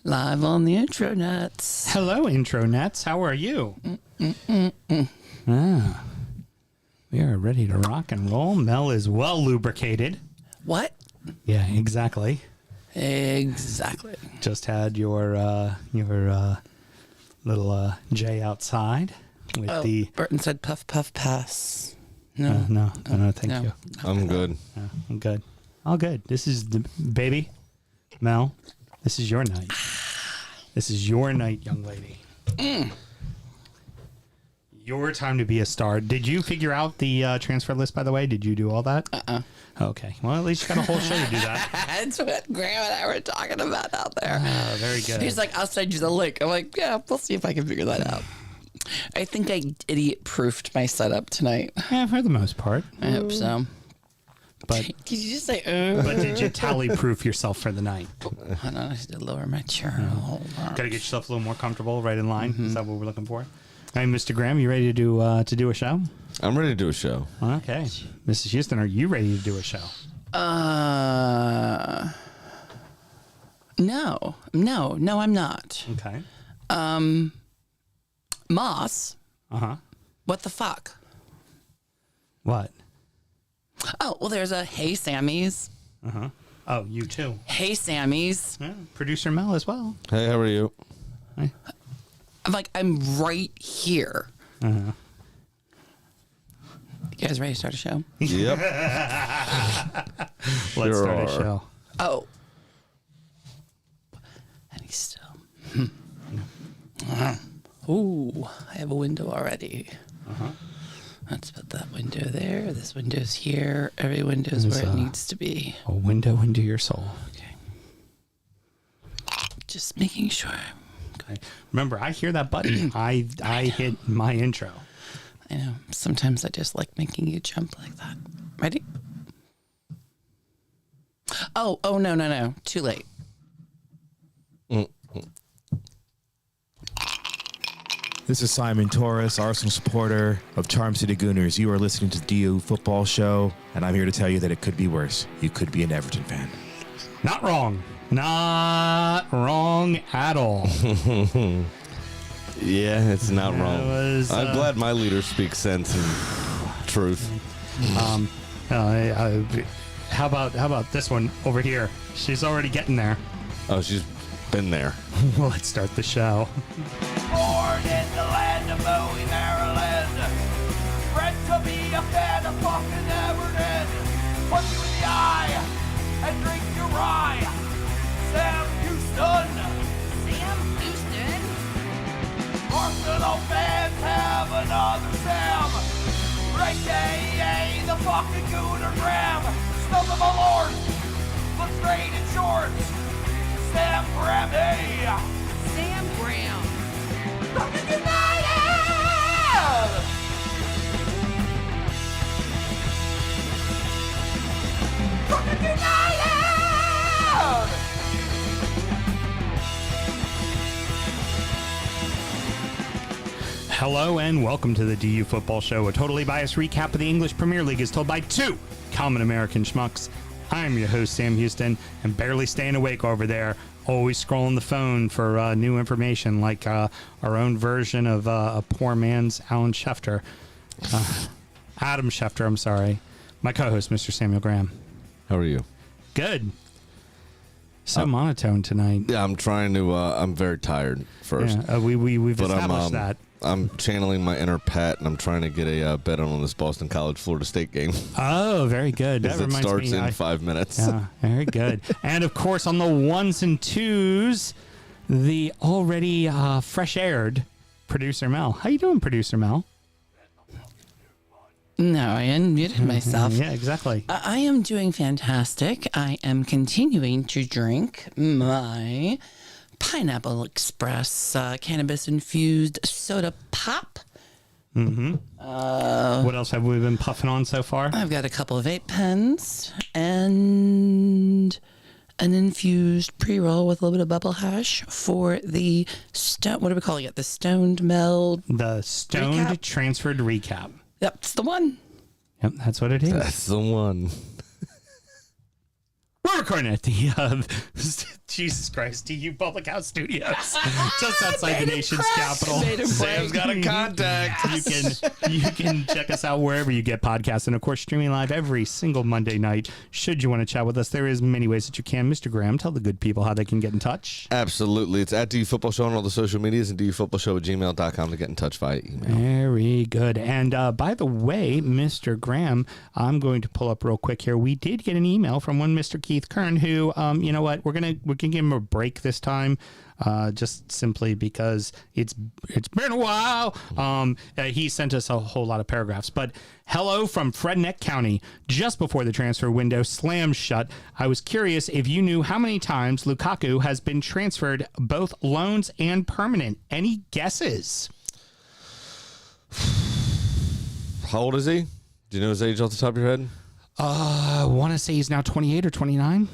Live on the intronets. Hello, intronets. How are you? We are ready to rock and roll. Mel is well lubricated. What? Yeah, exactly. Exactly. Just had your little J outside with the. Burton said puff, puff, pass. No, thank you. I'm good. I'm good. All good. This is the baby, Mel. This is your night. This is your night, young lady. Your time to be a star. Did you figure out the transfer list, by the way? Did you do all that? Okay. Well, at least you got a whole show to do that. That's what Graham and I were talking about out there. Oh, very good. He's like, I'll send you the link. I'm like, yeah, we'll see if I can figure that out. I think I idiot-proofed my setup tonight. Yeah, for the most part. I hope so. But Did you just say, but did you tally-proof yourself for the night? Hold on, I have to lower my chair. Hold on. Got to get yourself a little more comfortable, right in line. Is that what we're looking for? Hey, Mr. Graham, you ready to do a show? I'm ready to do a show. Okay. Mrs. Houston, are you ready to do a show? No, I'm not. Okay. Moss, Uh-huh. what the fuck? What? Oh, well, there's a Hey Sammy's. Uh-huh. Oh, you too. Hey Sammy's. Yeah, Producer Mel as well. Hey, how are you? Hi. I'm like, I'm right here. Uh-huh. You guys ready to start a show? Yep. Let's start a are. show. Oh. And he's still. Ooh, I have a window already. Uh-huh. Let's put that window there. This window's here. Every window's There's where it a- needs to be. A window into your soul. Okay. Just making sure. Okay. Remember, I hear that button. I hit my intro. I know. Sometimes I just like making you jump like that. Ready? Oh, no. Too late. This is Simon Torres, Arsenal supporter of Charm City Gooners. You are listening to DU Football Show, and I'm here to tell you that it could be worse. You could be an Everton fan. Not wrong. Not wrong at all. Yeah, it's not That wrong. was, I'm glad my leader speaks sense and truth. How about this one over here? She's already getting there. Oh, she's been there. Well, let's start the show. Born in the land of Bowie, Maryland. Bred to be a fan of fucking Everton. Punch you in the eye and drink your rye. Sam Houston. Sam Houston? Arsenal fans have another Sam. AKA the fucking Gooner Graham. Stump of a lord. Look straight in shorts. Sam Graham, hey. Sam Graham. Fucking United! Fucking United! Hello and welcome to the DU Football Show, a totally biased recap of the English Premier League as told by two common American schmucks. I'm your host, Sam Houston, and barely staying awake over there, always scrolling the phone for new information, like our own version of a poor man's Alan Schefter. Adam Schefter, I'm sorry. My co-host, Mr. Samuel Graham. How are you? Good. So monotone tonight. Yeah, I'm trying to. I'm very tired first. Yeah, we've But established that. I'm channeling my inner Pat, and I'm trying to get a bet on this Boston College Florida State game. Oh, very good. That Because it reminds starts me. in 5 minutes. Yeah, very good. And of course, on the ones and twos, the already fresh aired Producer Mel. How you doing, Producer Mel? No, I unmuted myself. Yeah, exactly. I am doing fantastic. I am continuing to drink my Pineapple Express cannabis-infused soda pop. What else have we been puffing on so far? I've got a couple of vape pens and an infused pre-roll with a little bit of bubble hash for the what are we calling it? The Stoned Mel. The Stoned Recap? Transferred Recap. Yep, it's the one. Yep, that's what it is. That's the one. We're recording at the Jesus Christ, DU Public House Studios, just outside the nation's capital. Sam's got a contact. You can check us out wherever you get podcasts, and of course, streaming live every single Monday night. Should you want to chat with us, there is many ways that you can. Mr. Graham, tell the good people how they can get in touch. Absolutely. It's at DU Football Show on all the social medias and dufootballshow@gmail.com to get in touch via email. Very good. And by the way, Mr. Graham, I'm going to pull up real quick here. We did get an email from one Mr. Keith Kern who, you know what, we're gonna give him a break this time. Just simply because it's been a while. He sent us a whole lot of paragraphs. But hello from Fredneck County. Just before the transfer window slams shut, I was curious if you knew how many times Lukaku has been transferred, both loans and permanent. Any guesses? How old is he? Do you know his age off the top of your head? I want to say he's now 28 or 29.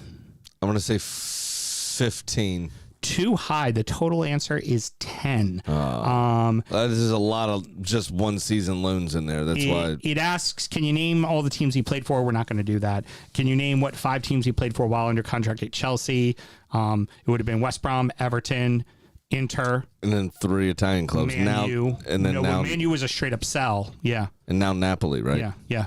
I'm going to say 15. Too high. The total answer is 10. This is a lot of just one season loans in there. That's why. It asks, can you name all the teams he played for? We're not going to do that. Can you name what 5 teams he played for while under contract at Chelsea? It would have been West Brom, Everton, Inter. And then 3 Italian clubs. Man U. Now Man U was a straight up sell. Yeah. And now Napoli, right? Yeah.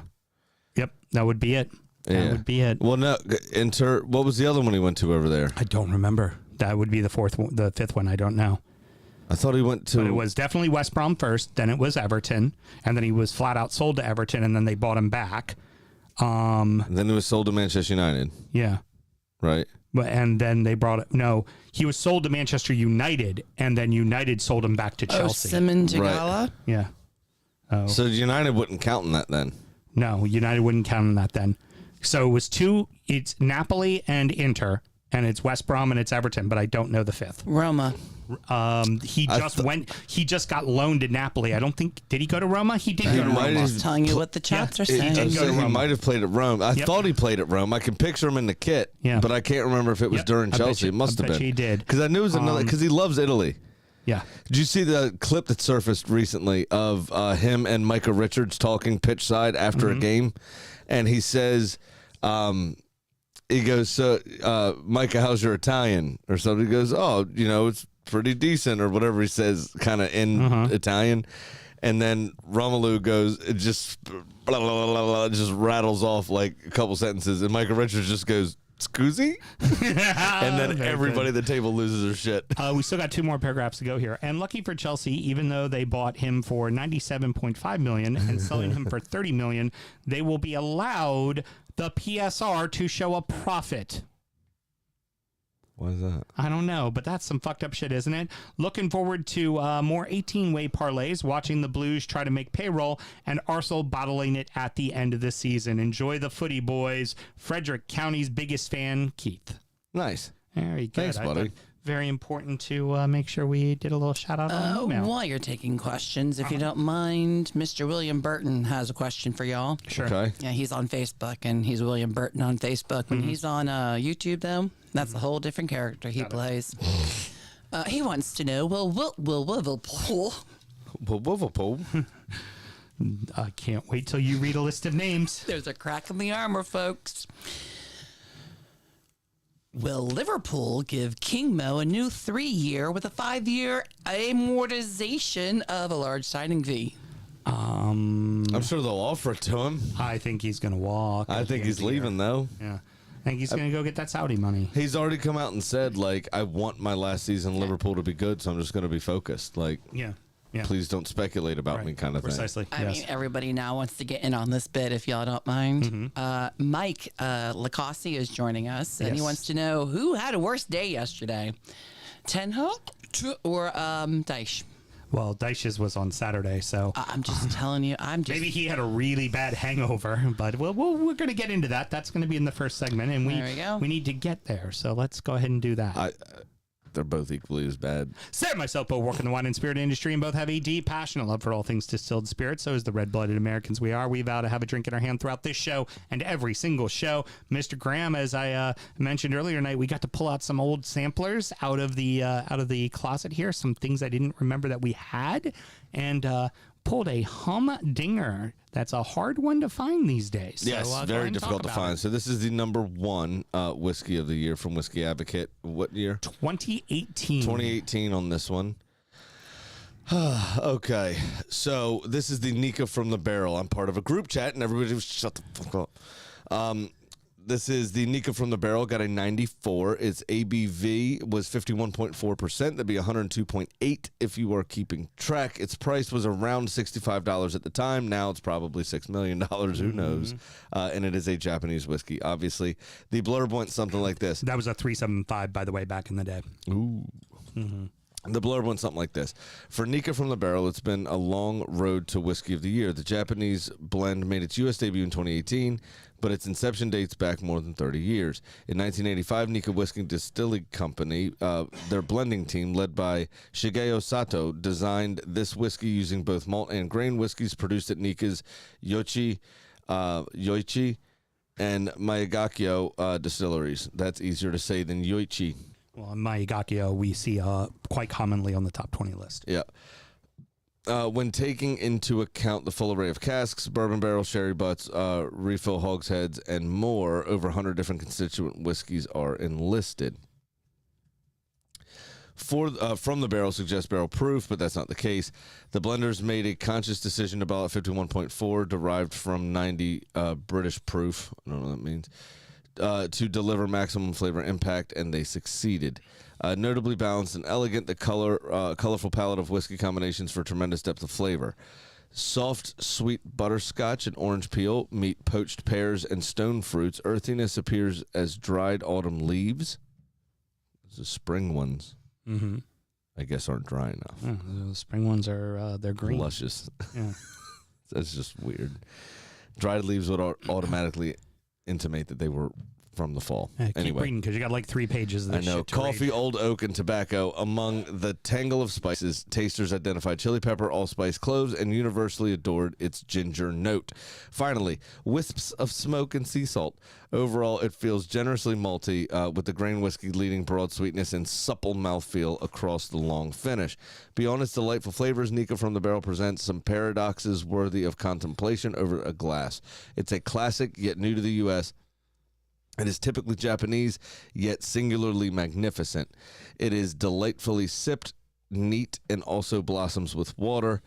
Yep. That would be it. That would be it. Well, no, Inter. What was the other one he went to over there? I don't remember. That would be the 5th one. I don't know. I thought he went to. But it was definitely West Brom first. Then it was Everton, and then he was flat out sold to Everton, and then they bought him back. And then he was sold to Manchester United. Yeah. Right. And then they brought it. No, he was sold to Manchester United, and then United sold him back to Chelsea. Simon Tagala? Right. Yeah. Oh. So United wouldn't count in that then. No, United wouldn't count on that then. So it was 2. It's Napoli and Inter, and it's West Brom and it's Everton, but I don't know the 5th. Roma. He just got loaned to Napoli. I don't think, did he go to Roma? He did go to Roma. I'm telling you what the chats are saying. He might have played at Rome. I thought he played at Rome. I can picture him in the kit, but I can't remember if it was during Chelsea. It must have been. He did. Because I knew it was another, because he loves Italy. Yeah. Did you see the clip that surfaced recently of him and Micah Richards talking pitch side after a game? And he says, he goes, so, Micah, how's your Italian? Or something. He goes, oh, it's pretty decent, or whatever he says, kind of in Italian. And then Romelu goes, it just, blah, blah, blah, blah, just rattles off like a couple sentences. And Micah Richards just goes, Scusi? And then everybody at the table loses their shit. We still got 2 more paragraphs to go here. And lucky for Chelsea, even though they bought him for $97.5 million and selling him for $30 million, they will be allowed the PSR to show a profit. Why is that? I don't know, but that's some fucked up shit, isn't it? Looking forward to more 18-way parlays, watching the Blues try to make payroll, and Arsenal bottling it at the end of the season. Enjoy the footy, boys. Frederick County's biggest fan, Keith. Nice. Very good. Thanks, buddy. Very important to make sure we did a little shout-out on email. While you're taking questions, if you don't mind, Mr. William Burton has a question for y'all. Sure. Okay. Yeah, he's on Facebook, and he's William Burton on Facebook. When he's on YouTube, though, that's a whole different character he plays. He wants to know, will Liverpool... I can't wait till you read a list of names. There's a crack in the armor, folks. Will Liverpool give King Mo a new 3-year with a 5-year amortization of a large signing fee? I'm sure they'll offer it to him. I think he's going to walk. I think he's leaving, though. Yeah. I think he's going to go get that Saudi money. He's already come out and said, like, I want my last season in Liverpool to be good, so I'm just going to be focused. Like, Yeah. please don't speculate about me kind of Precisely. thing. I mean, everybody now wants to get in on this bit, if y'all don't mind. Mike Lacoste is joining us, and he wants to know who had a worse day yesterday, Tenho or Daesh? Well, Deitch's was on Saturday, so I'm just telling you, maybe he had a really bad hangover. But we're going to get into that. That's going to be in the first segment, and There we go. we need to get there. So let's go ahead and do that. They're both equally as bad. Sam and myself both work in the wine and spirit industry and both have a deep, passionate love for all things distilled spirits. So as the red-blooded Americans we are, we vow to have a drink in our hand throughout this show and every single show. Mr. Graham, as I mentioned earlier tonight, we got to pull out some old samplers out of the closet here, some things I didn't remember that we had, and pulled a humdinger. That's a hard one to find these days. Yes, so, very difficult to find. So this is the number 1 whiskey of the year from Whiskey Advocate. What year? 2018. 2018 on this one. Okay, so this is the Nika from the Barrel. I'm part of a group chat, and everybody was shut the fuck up. This is the Nika from the Barrel. Got a 94. Its ABV was 51.4%. That'd be 102.8 if you are keeping track. Its price was around $65 at the time. Now it's probably $6 million. Who knows? And it is a Japanese whiskey. Obviously, the blurb went something like this. That was a 375, by the way, back in the day. Ooh. The blurb went something like this. For Nika from the Barrel, it's been a long road to Whiskey of the Year. The Japanese blend made its U.S. debut in 2018, but its inception dates back more than 30 years. In 1985, Nika Whiskey Distilling Company, their blending team, led by Shigeo Sato, designed this whiskey using both malt and grain whiskeys produced at Nika's Yoichi and Mayagakyo distilleries. That's easier to say than Yoichi. Well, Mayagakyo we see quite commonly on the top 20 list. Yeah. When taking into account the full array of casks, bourbon barrels, sherry butts, refill hogsheads, and more, over 100 different constituent whiskeys are enlisted. From the barrel suggests barrel proof, but that's not the case. The blenders made a conscious decision to bottle at 51.4, derived from 90 British proof. I don't know what that means. To deliver maximum flavor impact, and they succeeded. Notably balanced and elegant, the colorful palette of whiskey combinations for tremendous depth of flavor. Soft, sweet butterscotch and orange peel meet poached pears and stone fruits. Earthiness appears as dried autumn leaves. The spring ones, I guess, aren't dry enough. Yeah, the spring ones are they're green. Luscious. Yeah. That's just weird. Dried leaves would automatically intimate that they were from the fall. Keep reading because you got like 3 pages of this. I know. Shit to Coffee, read. old oak, and tobacco. Among the tangle of spices, tasters identified chili pepper, allspice, cloves, and universally adored its ginger note. Finally, wisps of smoke and sea salt. Overall, it feels generously malty, with the grain whiskey leading broad sweetness and supple mouthfeel across the long finish. Beyond its delightful flavors, Nika from the Barrel presents some paradoxes worthy of contemplation over a glass. It's a classic, yet new to the U.S., It is typically Japanese, yet singularly magnificent. It is delightfully sipped, neat, and also blossoms with water.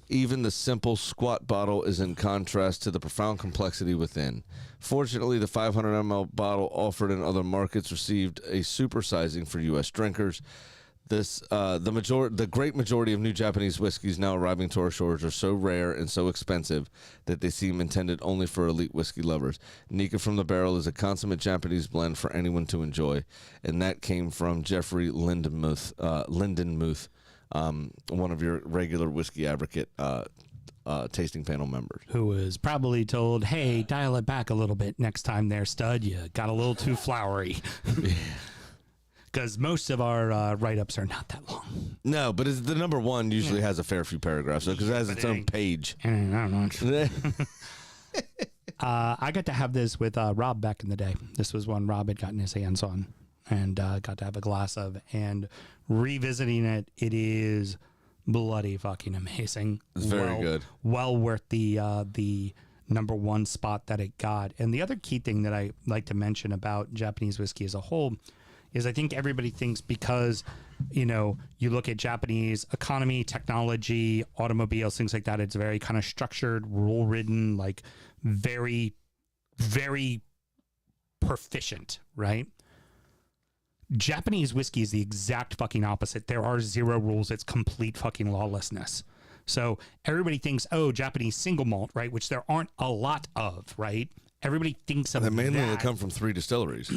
Even the simple squat bottle is in contrast to the profound complexity within. Fortunately, the 500 ml bottle offered in other markets received a supersizing for U.S. drinkers. The great majority of new Japanese whiskeys now arriving to our shores are so rare and so expensive that they seem intended only for elite whiskey lovers. Nika from the Barrel is a consummate Japanese blend for anyone to enjoy, and that came from Jeffrey Lindenmuth, one of your regular Whiskey Advocate tasting panel members. Who was probably told, hey, dial it back a little bit next time there, stud. You got a little too flowery. Because most of our write-ups are not that long. No, but the number 1 usually has a fair few paragraphs, because it has its own page. I don't know. I got to have this with Rob back in the day. This was one Rob had gotten his hands on and got to have a glass of. And revisiting it, it is bloody fucking amazing. It's very good. Well worth the number 1 spot that it got. And the other key thing that I like to mention about Japanese whiskey as a whole is I think everybody thinks because, you look at Japanese economy, technology, automobiles, things like that, it's very kind of structured, rule-ridden, like very, very proficient, right? Japanese whiskey is the exact fucking opposite. There are 0 rules. It's complete fucking lawlessness. So everybody thinks, oh, Japanese single malt, right? Which there aren't a lot of, right? Everybody thinks of that. Mainly that. they come from 3 distilleries.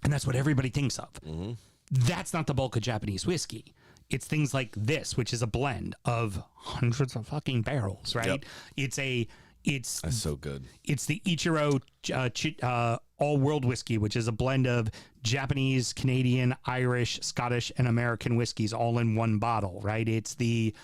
And that's what everybody thinks of. Mm-hmm. That's not the bulk of Japanese whiskey. It's things like this, which is a blend of hundreds of fucking barrels, right? Yep. That's so good. It's the Ichiro All World Whiskey, which is a blend of Japanese, Canadian, Irish, Scottish, and American whiskeys all in one bottle, right? It's the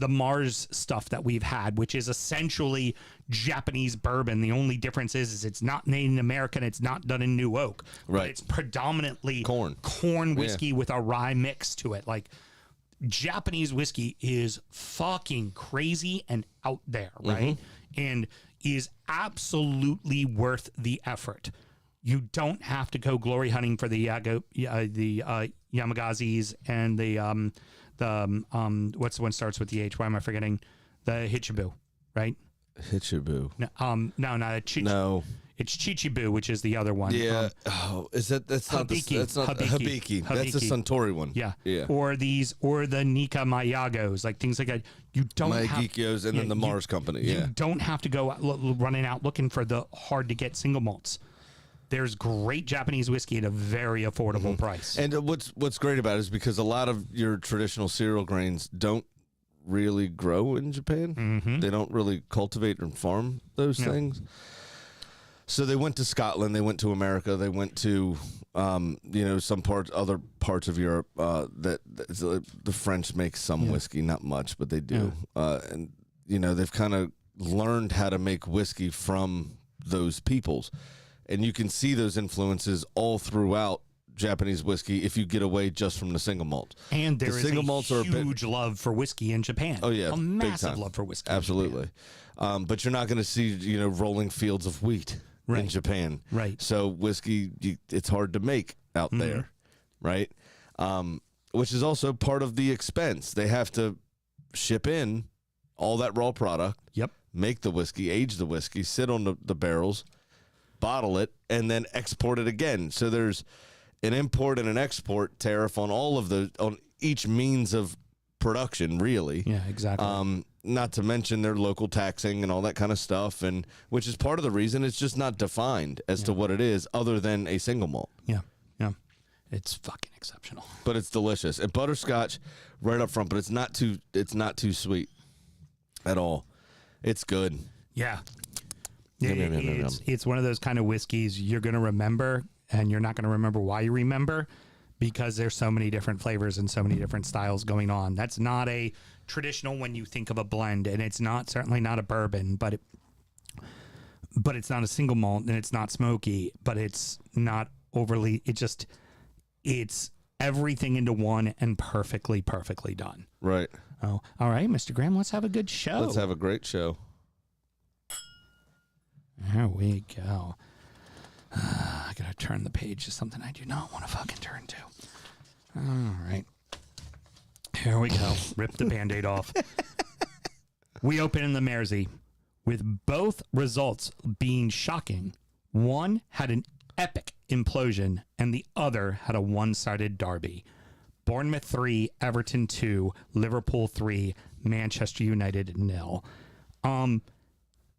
Mars stuff that we've had, which is essentially Japanese bourbon. The only difference is it's not made in America and it's not done in New Oak. Right. But it's predominantly corn whiskey with a rye mix to it. Like, Japanese whiskey is fucking crazy and out there, right? And is absolutely worth the effort. You don't have to go glory hunting for the Yamagazis and the what's the one starts with the H? Why am I forgetting? The Hichibu, right? Hichibu. No, not No. It's Chichibu, which is the other one. Yeah. Is that that's not Hibiki. that's not Hibiki. That's the Suntory one. Yeah. Yeah. Or the Nika Mayagos, like things like that. You don't have Mayagikos and then the Mars Company. You Yeah. don't have to go running out looking for the hard to get single malts. There's great Japanese whiskey at a very affordable price. And what's great about it is because a lot of your traditional cereal grains don't really grow in Japan. They don't really cultivate and farm those things. So they went to Scotland, they went to America, they went to some other parts of Europe. The French make some whiskey, not much, but they do. And they've kind of learned how to make whiskey from those peoples, and you can see those influences all throughout Japanese whiskey if you get away just from the single malt. And there is single a malts huge love for whiskey in Japan. Oh yeah, a massive love for whiskey. Absolutely, but you're not going to see rolling fields of wheat. In Japan. Right. So whiskey, it's hard to make out there, right? Which is also part of the expense. They have to ship in all that raw product, make the whiskey, age the whiskey, sit on the barrels, bottle it, and then export it again. So there's an import and an export tariff on all of on each means of production, really. Yeah, exactly. Not to mention their local taxing and all that kind of stuff, and which is part of the reason it's just not defined as to what it is other than a single malt. Yeah. It's fucking exceptional. But it's delicious. And butterscotch right up front, but it's not too sweet at all. It's good. Yeah. It's one of those kind of whiskeys you're going to remember, and you're not going to remember why you remember, because there's so many different flavors and so many different styles going on. That's not a traditional when you think of a blend, and it's certainly not a bourbon, but it's not a single malt, and it's not smoky, but it's not overly, it's everything into one and perfectly done. Right. Oh, all right, Mr. Graham, let's have a good show. Let's have a great show. There we go. I gotta turn the page to something I do not want to fucking turn to. All right. Here we go. Rip the Band-Aid off. We open in the Mersey with both results being shocking. One had an epic implosion, and the other had a one-sided derby. Bournemouth 3, Everton 2, Liverpool 3, Manchester United 0.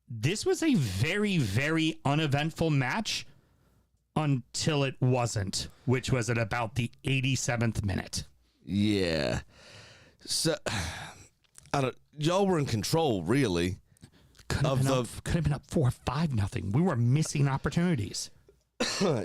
This was a very, very uneventful match until it wasn't, which was at about the 87th minute. Yeah. So, y'all were in control, really. Could have been up 4-5-0. We were missing opportunities.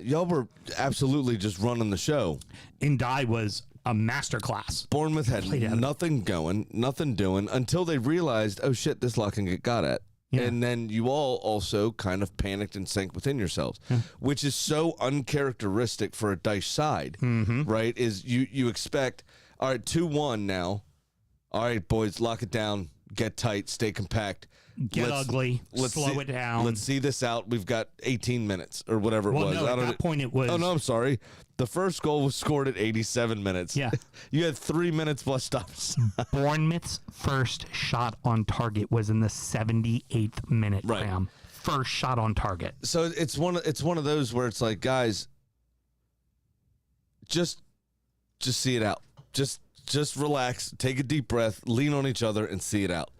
Y'all were absolutely just running the show. Indai was a masterclass. Bournemouth had nothing going, nothing doing, until they realized, oh shit, this lot can get got at. Yeah. And then you all also kind of panicked and sank within yourselves, which is so uncharacteristic for a Dice side, right? Is you expect, all right, 2-1 now. All right, boys, lock it down, get tight, stay compact. Get ugly, slow it down. Let's see this out. We've got 18 minutes or whatever it was. No, at that point it was. Oh, no, I'm sorry. The first goal was scored at 87 minutes. Yeah. You had 3 minutes plus stops. Bournemouth's first shot on target was in the 78th minute, right. Graham. First shot on target. So it's one of those where it's like, guys, just see it out. Just relax, take a deep breath, lean on each other, and see it out.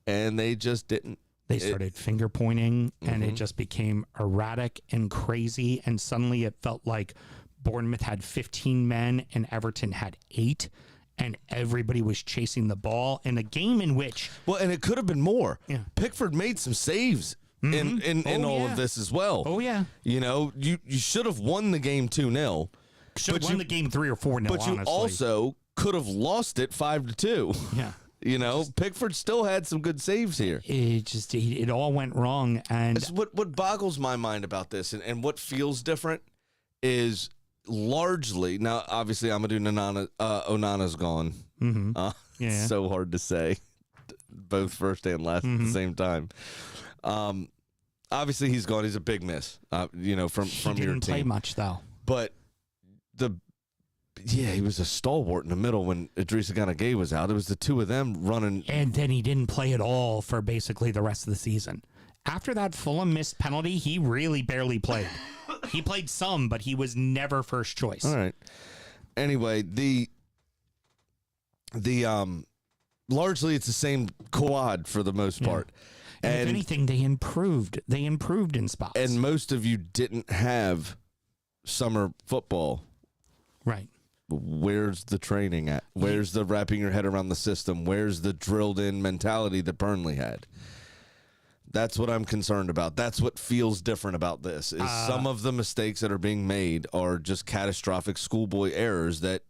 And they just didn't. They started finger pointing, and it just became erratic and crazy. And suddenly it felt like Bournemouth had 15 men and Everton had 8. And everybody was chasing the ball in a game in which... Well, and it could have been more. Yeah. Pickford made some saves in all of this as well. Oh, yeah. You know, you should have won the game 2-0. Should have won the game 3 or 4-0, But you also could have lost it 5-2. Yeah. You know, Pickford still had some good saves here. It all went wrong. And what boggles my mind about this and what feels different is largely, now obviously Amadou Onana's gone. Yeah. So hard to say, both first and last at the same time. Obviously he's gone. He's a big miss, from your team. He didn't play much, though. But he was a stalwart in the middle when Idrissa Gana Gueye was out. It was the two of them running. And then he didn't play at all for basically the rest of the season. After that Fulham missed penalty, he really barely played. He played some, but he was never first choice. All right. Anyway, the largely it's the same quad for the most part. And if anything, they improved. They improved in spots. And most of you didn't have summer football. Right. Where's the training at? Where's the wrapping your head around the system? Where's the drilled in mentality that Burnley had? That's what I'm concerned about. That's what feels different about this. Is some of the mistakes that are being made are just catastrophic schoolboy errors that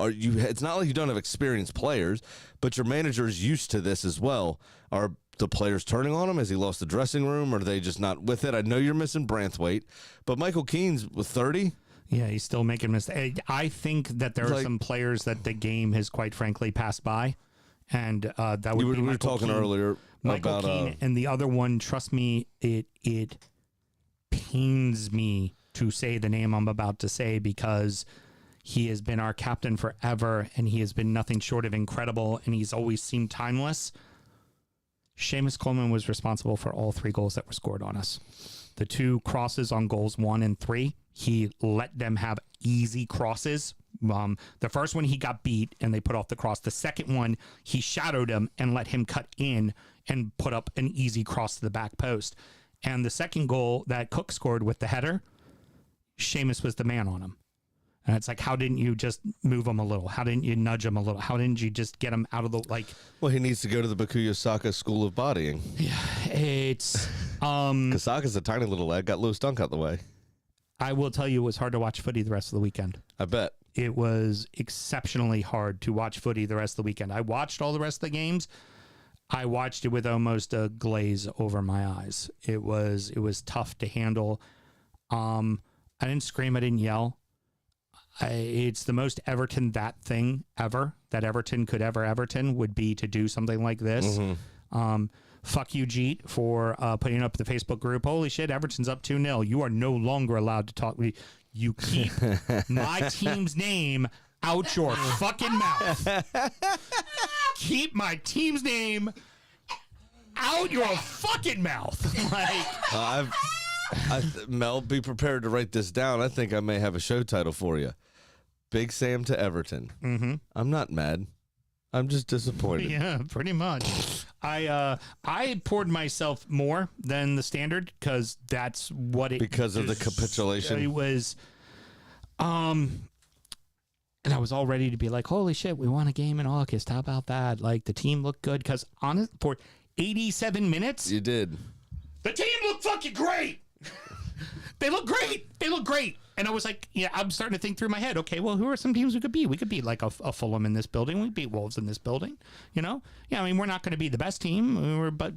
are it's not like you don't have experienced players, but your manager is used to this as well. Are the players turning on him? Has he lost the dressing room? Or are they just not with it? I know you're missing Branthwaite, but Michael Keane's with 30. Yeah, he's still making mistakes. I think that there are some players that the game has, quite frankly, passed by, and that would be we were talking earlier Michael about Keane, and the other one. Trust me, it pains me to say the name I'm about to say because he has been our captain forever, and he has been nothing short of incredible, and he's always seemed timeless. Seamus Coleman was responsible for all 3 goals that were scored on us. The 2 crosses on goals 1 and 3. He let them have easy crosses. The first one he got beat and they put off the cross. The second one, he shadowed him and let him cut in and put up an easy cross to the back post. And the second goal that Cook scored with the header, Seamus was the man on him. And it's like, how didn't you just move him a little? How didn't you nudge him a little? How didn't you just get him out of the, like... Well, he needs to go to the Bakuya Saka School of Bodying. Yeah, it's... Because Saka's a tiny little lad, got Lewis Dunk out the way. I will tell you, it was hard to watch footy the rest of the weekend. I bet. It was exceptionally hard to watch footy the rest of the weekend. I watched all the rest of the games. I watched it with almost a glaze over my eyes. It was tough to handle. I didn't scream. I didn't yell. It's the most Everton that thing ever that Everton could ever Everton would be to do something like this. Fuck you, Jeet, for putting up the Facebook group. Holy shit, Everton's up 2-0. You are no longer allowed to talk. You keep my team's name out your fucking mouth. Keep my team's name out your fucking mouth. Mel, be prepared to write this down. I think I may have a show title for you. Big Sam to Everton. Mm-hmm. I'm not mad. I'm just disappointed. Yeah, pretty much. I poured myself more than the standard because that's what it because of the capitulation. It was, and I was all ready to be like, holy shit, we won a game in August. How about that? Like the team looked good because for 87 minutes, you did. The team looked fucking great. They look great. They look great. And I was like, yeah, I'm starting to think through my head. Okay, well, who are some teams we could beat? We could beat like a Fulham in this building. We beat Wolves in this building. You know? Yeah, I mean, we're not going to be the best team, but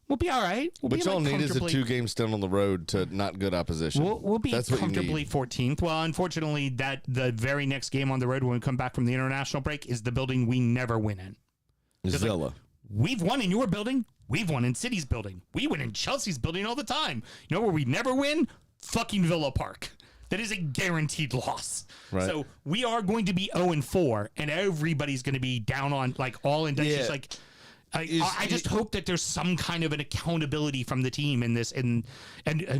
we'll be all right. What y'all need is a 2-game stint on the road to not good opposition. We'll be comfortably 14th. Well, unfortunately, the very next game on the road when we come back from the international break is the building we never win in. Villa. Like, we've won in your building. We've won in City's building. We win in Chelsea's building all the time. You know where we never win? Fucking Villa Park. That is a guaranteed loss. Right. So we are going to be 0-4, and everybody's going to be down on like all in. Yeah. Just like I just hope that there's some kind of an accountability from the team in this. And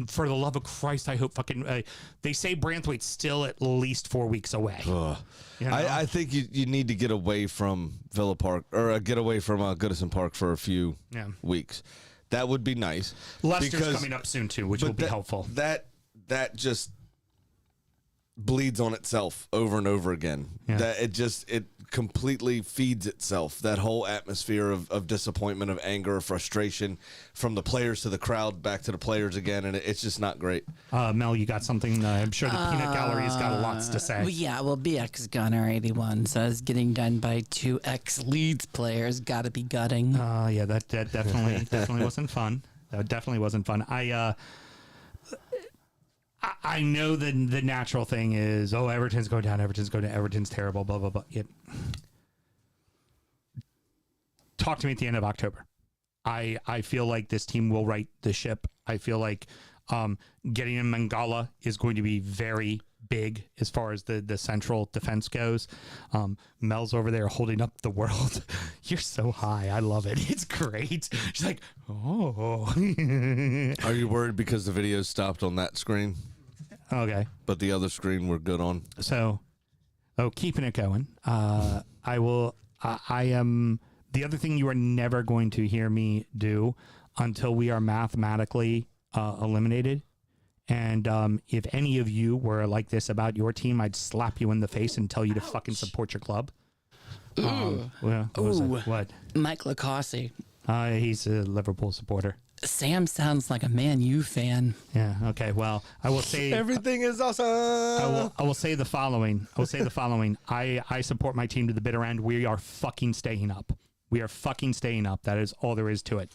for the love of Christ, I hope fucking they say Branthwaite's still at least 4 weeks away. You know? I think you need to get away from Villa Park or get away from Goodison Park for a few weeks. That would be nice. Leicester's coming up soon too, which will be helpful. That just bleeds on itself over and over again. Yeah. That it completely feeds itself. That whole atmosphere of disappointment, of anger, frustration from the players to the crowd, back to the players again, and it's just not great. Mel, you got something? I'm sure the Peanut Gallery's got lots to say. Well, yeah, BX Gunner 81 says getting done by 2 ex-Leeds players got to be gutting. Yeah, that definitely wasn't fun. That definitely wasn't fun. I know the natural thing is, Everton's going down, Everton's terrible, blah, blah, blah. Talk to me at the end of October. I feel like this team will right the ship. I feel like getting in Mangala is going to be very big as far as the central defense goes. Mel's over there holding up the world. You're so high. I love it. It's great. She's like, oh. Are you worried because the video stopped on that screen? Okay. But the other screen we're good on? So, keeping it going. I am... The other thing you are never going to hear me do until we are mathematically eliminated. And if any of you were like this about your team, I'd slap you in the face and tell you to fucking support your club. What? Mike Lacoste. He's a Liverpool supporter. Sam sounds like a Man U fan. Yeah. Okay. Well, I will say everything is awesome. I will say the following. I support my team to the bitter end. We are fucking staying up. We are fucking staying up. That is all there is to it.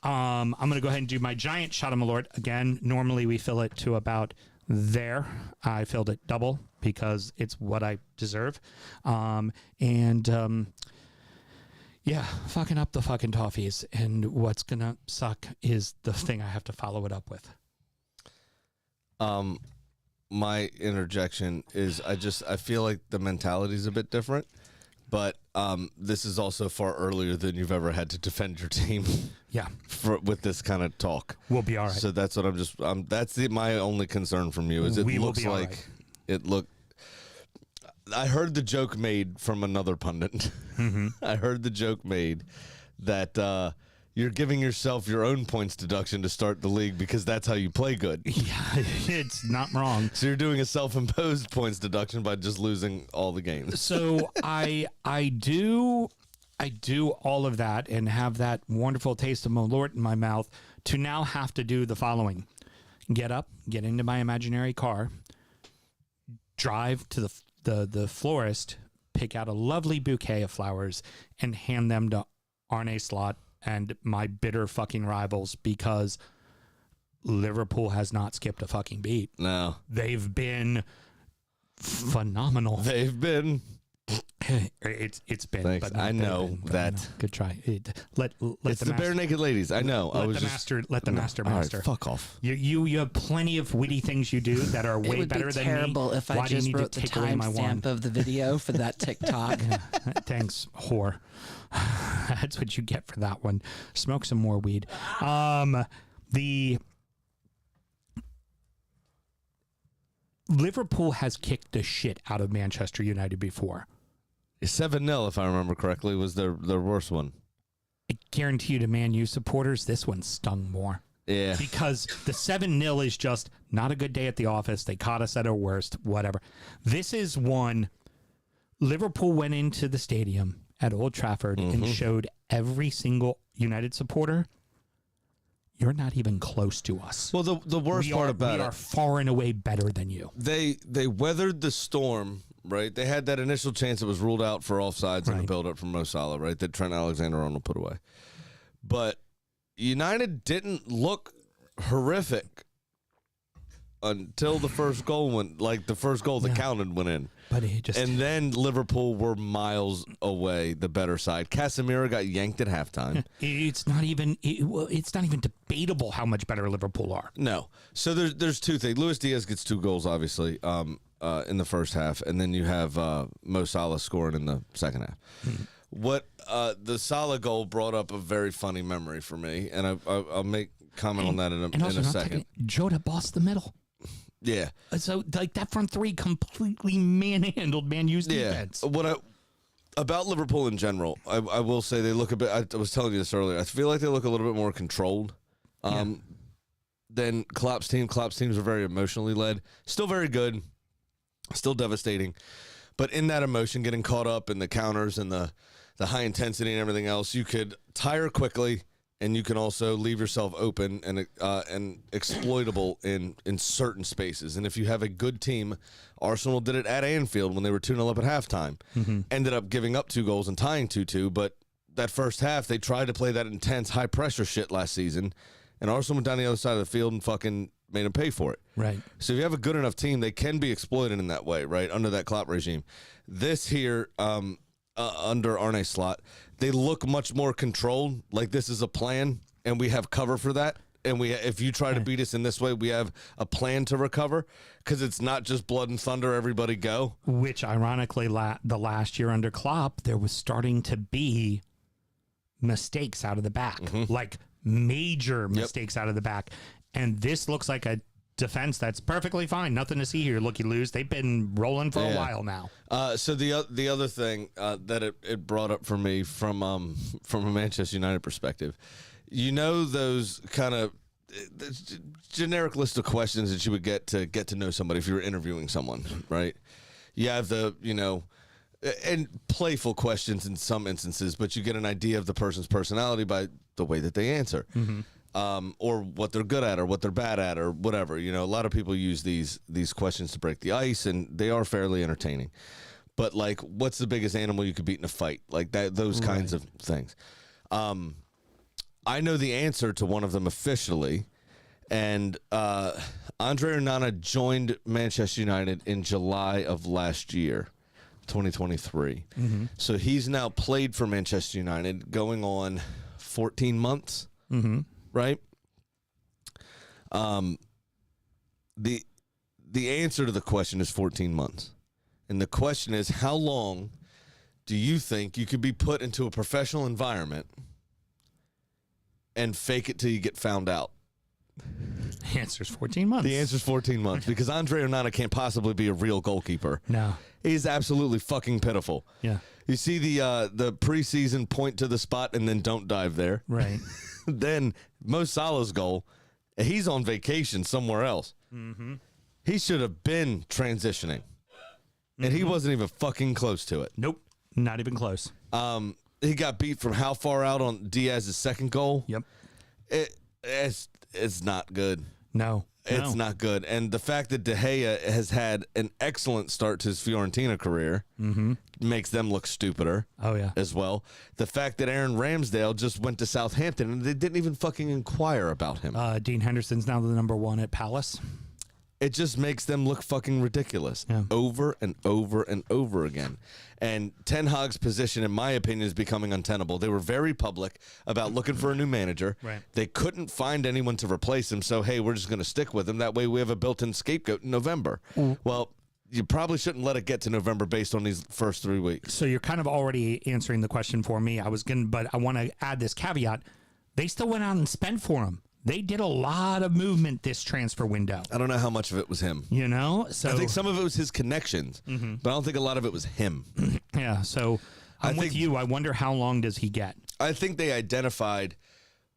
I'm going to go ahead and do my giant shot of Malort. Again, normally we fill it to about there. I filled it double because it's what I deserve. Yeah, fucking up the fucking toffees. And what's going to suck is the thing I have to follow it up with. My interjection is I feel like the mentality is a bit different. But this is also far earlier than you've ever had to defend your team. Yeah, with this kind of talk, we'll be all right. So that's what I'm just. That's my only concern from you is it looks like right. It looked. I heard the joke made from another pundit. Mm-hmm. I heard the joke made that you're giving yourself your own points deduction to start the league because that's how you play good. Yeah, it's not wrong. So you're doing a self-imposed points deduction by just losing all the games. So I do all of that and have that wonderful taste of Malort in my mouth to now have to do the following. Get up, get into my imaginary car, drive to the florist, pick out a lovely bouquet of flowers, and hand them to Arne Slot and my bitter fucking rivals because Liverpool has not skipped a fucking beat. No. They've been phenomenal. They've been. It's been. Thanks. But I know that. No. Good try. Let it's the bare naked ladies. I know. Let the master. Right, fuck off. You have plenty of witty things you do that are way better than me. It would be terrible if I just wrote the timestamp of the video for that TikTok. Yeah. Thanks, whore. That's what you get for that one. Smoke some more weed. The Liverpool has kicked the shit out of Manchester United before. 7-0, if I remember correctly, was their worst one. I guarantee you to Man U supporters, this one stung more. Yeah. Because the 7-0 is just not a good day at the office. They caught us at our worst, whatever. This is one. Liverpool went into the stadium at Old Trafford and showed every single United supporter, you're not even close to us. Well, the worst part about it, we are far and away better than you. They weathered the storm, right? They had that initial chance that was ruled out for offsides in the build-up from Mo Salah, right? That Trent Alexander-Arnold put away. But United didn't look horrific until the first goal went, like the first goal that counted went in. But it just, and then Liverpool were miles away, the better side. Casemiro got yanked at halftime. It's not even debatable how much better Liverpool are. No. So there's two things. Luis Diaz gets 2 goals, obviously, in the first half, and then you have Mo Salah scoring in the second half. What the Salah goal brought up a very funny memory for me, and I'll make comment on that in a second. Jota bossed the middle. Yeah. So like that front three completely manhandled Man U's defense. About Liverpool in general, I will say they look a bit. I was telling you this earlier. I feel like they look a little bit more controlled than Klopp's team. Klopp's teams are very emotionally led. Still very good. Still devastating. But in that emotion, getting caught up in the counters and the high intensity and everything else, you could tire quickly. And you can also leave yourself open and exploitable in certain spaces. And if you have a good team, Arsenal did it at Anfield when they were 2-0 up at halftime. Ended up giving up 2 goals and tying 2-2. But that first half, they tried to play that intense, high-pressure shit last season. And Arsenal went down the other side of the field and fucking made him pay for it. Right. So if you have a good enough team, they can be exploited in that way, right, under that Klopp regime. This here, under Arne Slot, they look much more controlled, like this is a plan, and we have cover for that. And if you try to beat us in this way, we have a plan to recover, because it's not just blood and thunder, everybody go. Which, ironically, the last year under Klopp, there was starting to be mistakes out of the back, like major mistakes out of the back. And this looks like a defense that's perfectly fine. Nothing to see here. Looky loose. They've been rolling for a while now. So the other thing that it brought up for me from a Manchester United perspective, you know, those kind of generic list of questions that you would get to know somebody if you were interviewing someone, right? You have the, you know, and playful questions in some instances, but you get an idea of the person's personality by the way that they answer. Or what they're good at or what they're bad at or whatever. You know, a lot of people use these questions to break the ice, and they are fairly entertaining. But, like, what's the biggest animal you could beat in a fight? Like that, those kinds of things. I know the answer to one of them officially, and Andre Onana joined Manchester United in July of last year, 2023. So he's now played for Manchester United going on 14 months. Right? The answer to the question is 14 months. And the question is, how long do you think you could be put into a professional environment and fake it till you get found out? The answer's 14 months. The answer's 14 months, because Andre Onana can't possibly be a real goalkeeper. No. He's absolutely fucking pitiful. Yeah. You see the preseason point to the spot and then don't dive there. Right. Then Mo Salah's goal, he's on vacation somewhere else. He should have been transitioning, and he wasn't even fucking close to it. Nope. Not even close. He got beat from how far out on Diaz's second goal? Yep. It's not good. No. It's not good. And the fact that De Gea has had an excellent start to his Fiorentina career makes them look stupider. Oh, yeah. As well. The fact that Aaron Ramsdale just went to Southampton and they didn't even fucking inquire about him. Dean Henderson's now the number one at Palace. It just makes them look fucking ridiculous over and over and over again. And Ten Hag's position, in my opinion, is becoming untenable. They were very public about looking for a new manager. Right. They couldn't find anyone to replace him, so, hey, we're just going to stick with him. That way we have a built-in scapegoat in November. Well, you probably shouldn't let it get to November based on these first 3 weeks. So you're kind of already answering the question for me. But I want to add this caveat. They still went out and spent for him. They did a lot of movement this transfer window. I don't know how much of it was him. You know? So I think some of it was his connections, but I don't think a lot of it was him. Yeah, so I'm with you. I wonder how long does he get? I think they identified,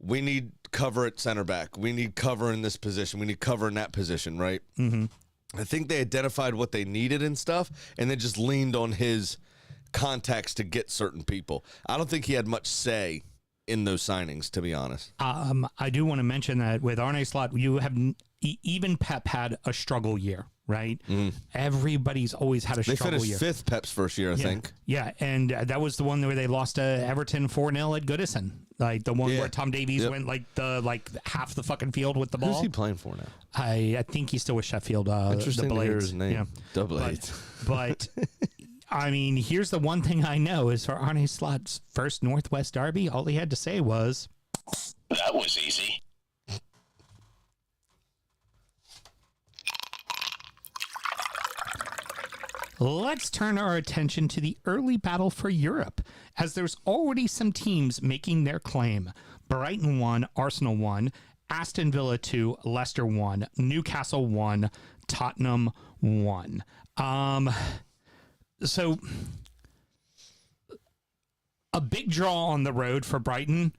we need cover at center back. We need cover in this position. We need cover in that position, right? I think they identified what they needed and stuff, and then just leaned on his contacts to get certain people. I don't think he had much say in those signings, to be honest. I do want to mention that with Arne Slot, you have even Pep had a struggle year, right? Everybody's always had a struggle year. They finished fifth Pep's first year, I think. Yeah, and that was the one where they lost to Everton 4-0 at Goodison. Like the one where Tom Davies went like half the fucking field with the ball. Who's he playing for now? I think he's still with Sheffield. Interesting the to hear Blades. his name. Yeah. Double eight. But I mean, here's the one thing I know is for Arne Slot's first Northwest derby, all he had to say was, "That was easy." Let's turn our attention to the early battle for Europe, as there's already some teams making their claim. Brighton 1, Arsenal 1, Aston Villa 2, Leicester 1, Newcastle 1, Tottenham 1. So, a big draw on the road for Brighton,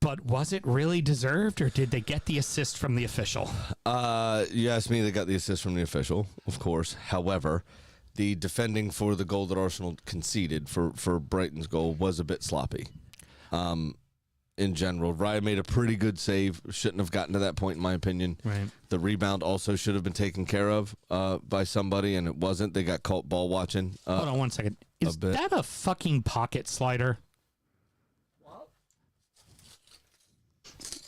but was it really deserved, or did they get the assist from the official? You asked me, they got the assist from the official, of course. However, the defending for the goal that Arsenal conceded for Brighton's goal was a bit sloppy. In general, Raya made a pretty good save. Shouldn't have gotten to that point, in my opinion. Right. The rebound also should have been taken care of by somebody, and it wasn't. They got caught ball watching. Hold on one second. Is that a fucking pocket slider?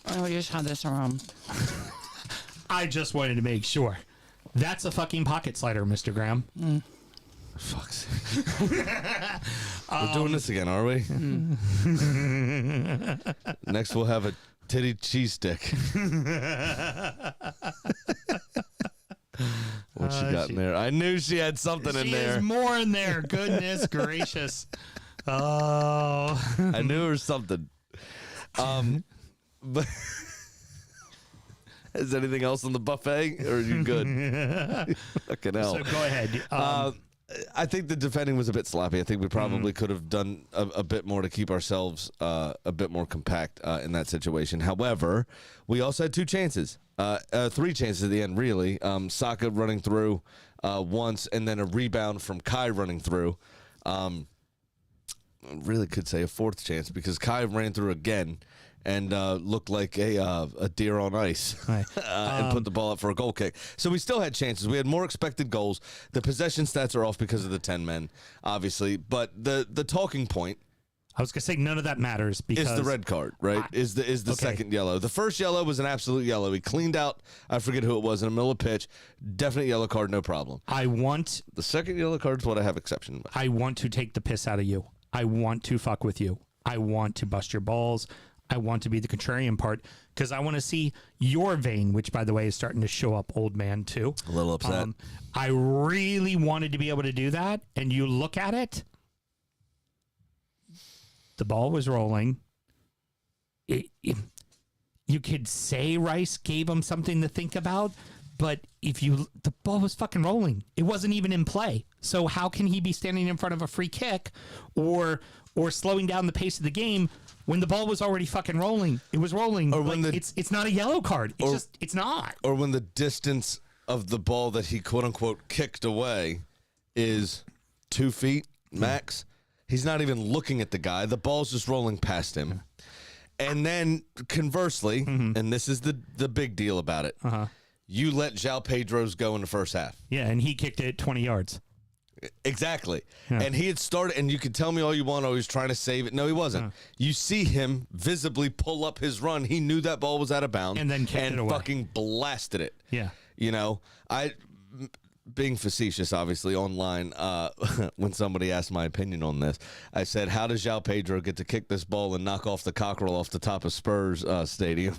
Oh, we just had this around. I just wanted to make sure. That's a fucking pocket slider, Mr. Graham. Fuck's sake. We're doing this again, are we? Next, we'll have a titty cheese stick. What she got in there? I knew she had something in there. There's more in there. Goodness gracious. Oh. I knew there was something. But is anything else on the buffet, or are you good? Fucking hell. So go ahead. I think the defending was a bit sloppy. I think we probably could have done a bit more to keep ourselves a bit more compact in that situation. However, we also had 2 chances, 3 chances at the end, really. Saka running through once, and then a rebound from Kai running through. Really could say a 4th chance because Kai ran through again and looked like a deer on ice and put the ball up for a goal kick. So we still had chances. We had more expected goals. The possession stats are off because of the 10 men, obviously. But the talking point, I was going to say none of that matters because is the red card, right? Is the second yellow. The first yellow was an absolute yellow. He cleaned out, I forget who it was, in the middle of pitch. Definite yellow card, no problem. The second yellow card is what I have exception with. I want to take the piss out of you. I want to fuck with you. I want to bust your balls. I want to be the contrarian part because I want to see your vein, which, by the way, is starting to show up, old man, too. A little upset. I really wanted to be able to do that, and you look at it. The ball was rolling. You could say Rice gave him something to think about, but the ball was fucking rolling. It wasn't even in play. So how can he be standing in front of a free kick or slowing down the pace of the game when the ball was already fucking rolling? It was rolling. Or when it's not a yellow card. It's not. Or when the distance of the ball that he quote unquote kicked away is 2 feet max. He's not even looking at the guy. The ball's just rolling past him. And then conversely, and this is the big deal about it. You let João Pedro's go in the first half. Yeah, and he kicked it 20 yards. Exactly. Yeah. And he had started, and you can tell me all you want, he was trying to save it. No, he wasn't. You see him visibly pull up his run. He knew that ball was out of bounds. And then kicked it away. Fucking blasted it. Yeah. You know, being facetious, obviously, online, when somebody asked my opinion on this, I said, how does João Pedro get to kick this ball and knock off the cockerel off the top of Spurs Stadium?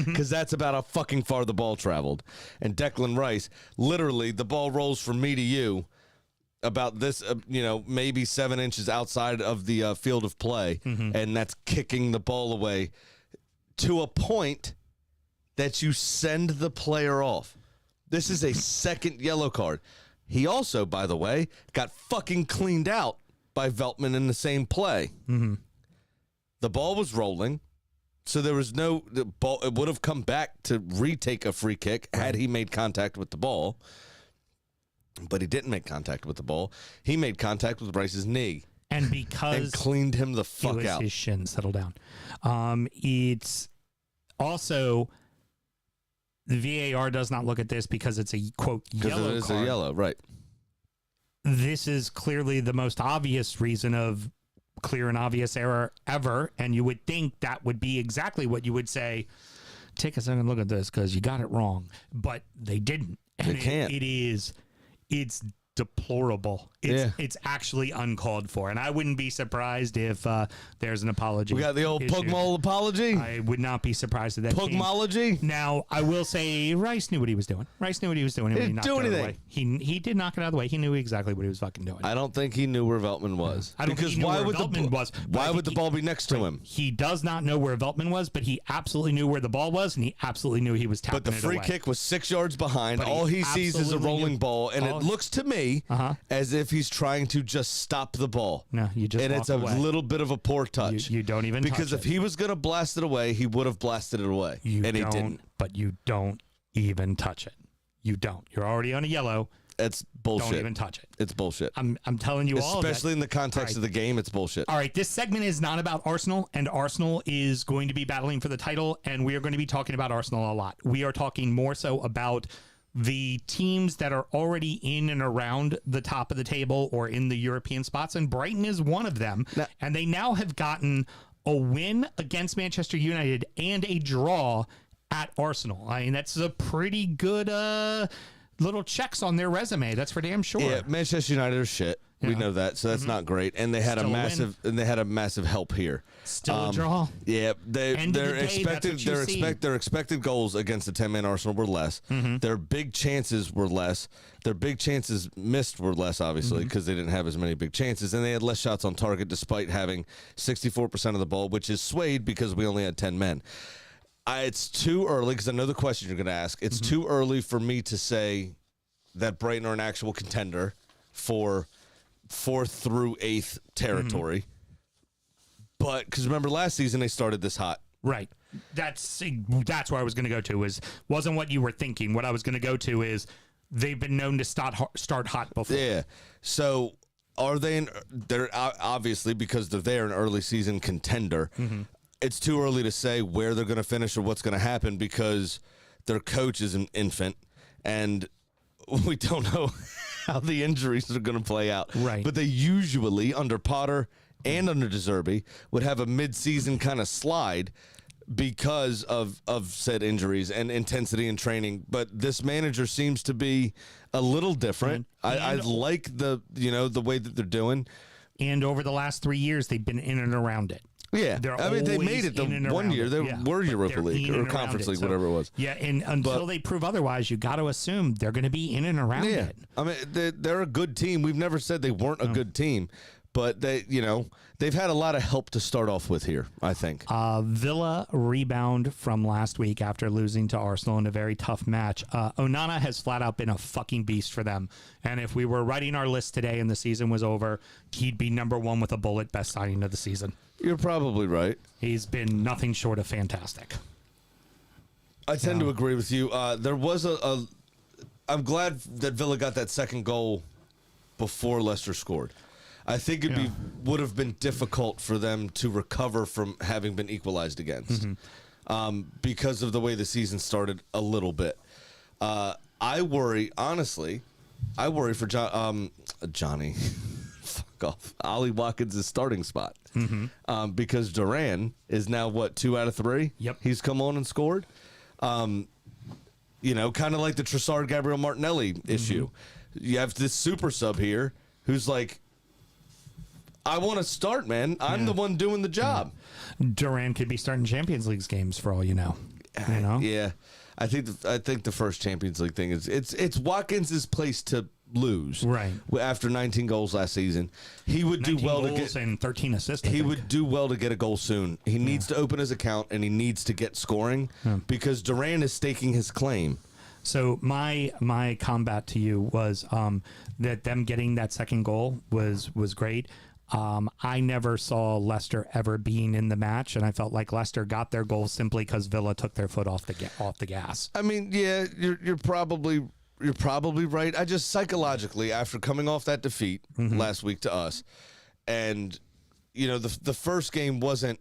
Because that's about how fucking far the ball traveled. And Declan Rice, literally, the ball rolls from me to you about this, maybe 7 inches outside of the field of play, and that's kicking the ball away to a point that you send the player off. This is a second yellow card. He also, by the way, got fucking cleaned out by Veltman in the same play. The ball was rolling, so there was the ball. It would have come back to retake a free kick had he made contact with the ball. But he didn't make contact with the ball. He made contact with Rice's knee. And because and cleaned him the fuck out. His shin settled down. It's also... The VAR does not look at this because it's a, quote, yellow card. Because it is a yellow, right. This is clearly the most obvious reason of clear and obvious error ever, and you would think that would be exactly what you would say, take a second look at this because you got it wrong. But they didn't. And they can't. It's deplorable. It's actually uncalled for. And I wouldn't be surprised if there's an apology. We got the old Pugmole apology. I would not be surprised if that Pugmology. Now, I will say Rice knew what he was doing. He didn't do anything. He did knock it out of the way. He knew exactly what he was fucking doing. I don't think he knew where Veltman was. I don't think he knew where Veltman was. Why would the ball be next to him? He does not know where Veltman was, but he absolutely knew where the ball was, and he absolutely knew he was tapping it away. But the free kick was 6 yards behind. All he sees is a rolling ball, and it looks to me as if he's trying to just stop the ball. No, you just and walk it's away. a little bit of a poor touch. You don't even because touch if he was going to blast it away, he would have blasted it away, and he didn't. But you don't even touch it. You don't. You're already on a yellow. It's bullshit. Don't even touch it. It's bullshit. I'm telling you all of that. Especially in the context of the game, it's bullshit. All right, this segment is not about Arsenal, and Arsenal is going to be battling for the title, and we are going to be talking about Arsenal a lot. We are talking more so about the teams that are already in and around the top of the table or in the European spots, and Brighton is one of them. And they now have gotten a win against Manchester United and a draw at Arsenal. I mean, that's a pretty good little checks on their resume. That's for damn sure. Yeah, Manchester United are shit. We know that, so that's not great. And they had a massive help here. Still a draw. Yeah, End of their the day, that's what you see. their expected goals against the 10-man Arsenal were less. Their big chances were less. Their big chances missed were less, obviously, because they didn't have as many big chances, and they had less shots on target despite having 64% of the ball, which is swayed because we only had 10 men. It's too early, because I know the question you're going to ask. It's too early for me to say that Brighton are an actual contender for 4th through 8th territory. But because remember last season they started this hot. Right. That's where I was going to go to. Wasn't what you were thinking. What I was going to go to is they've been known to start hot before. Yeah. So are they? They're obviously, because they're an early season contender. It's too early to say where they're going to finish or what's going to happen because their coach is an infant and we don't know how the injuries are going to play out. Right. But they usually, under Potter and under De Zerbi, would have a mid-season kind of slide because of said injuries and intensity in training. But this manager seems to be a little different. I like the way that they're doing. And over the last 3 years, they've been in and around it. Yeah, they made it the one year. They were Europa League or Conference League, whatever it was. Yeah, and until they prove otherwise, you got to assume they're going to be in and around it. I mean, they're a good team. We've never said they weren't a good team, but they've had a lot of help to start off with here, I think. Villa rebound from last week after losing to Arsenal in a very tough match. Onana has flat out been a fucking beast for them. And if we were writing our list today and the season was over, he'd be number one with a bullet, best signing of the season. You're probably right. He's been nothing short of fantastic. I tend to agree with you. There was I'm glad that Villa got that second goal before Leicester scored. I think it would have been difficult for them to recover from having been equalized against because of the way the season started a little bit. I worry for Johnny. Fuck off. Ollie Watkins' starting spot because Duran is now, 2 out of 3? Yep. He's come on and scored. Kind of like the Trossard-Gabriel Martinelli issue. You have this super sub here who's like, I want to start, man. I'm the one doing the job. Duran could be starting Champions League games for all you know. Yeah. I think the first Champions League thing is it's Watkins' place to lose. Right. After 19 goals last season, he would do well to get and 13 assists. He would do well to get a goal soon. He needs to open his account and he needs to get scoring because Duran is staking his claim. So my combat to you was that them getting that second goal was great. I never saw Leicester ever being in the match, and I felt like Leicester got their goal simply because Villa took their foot off the gas. I mean, yeah, you're probably right. I just psychologically, after coming off that defeat last week to us, and the first game wasn't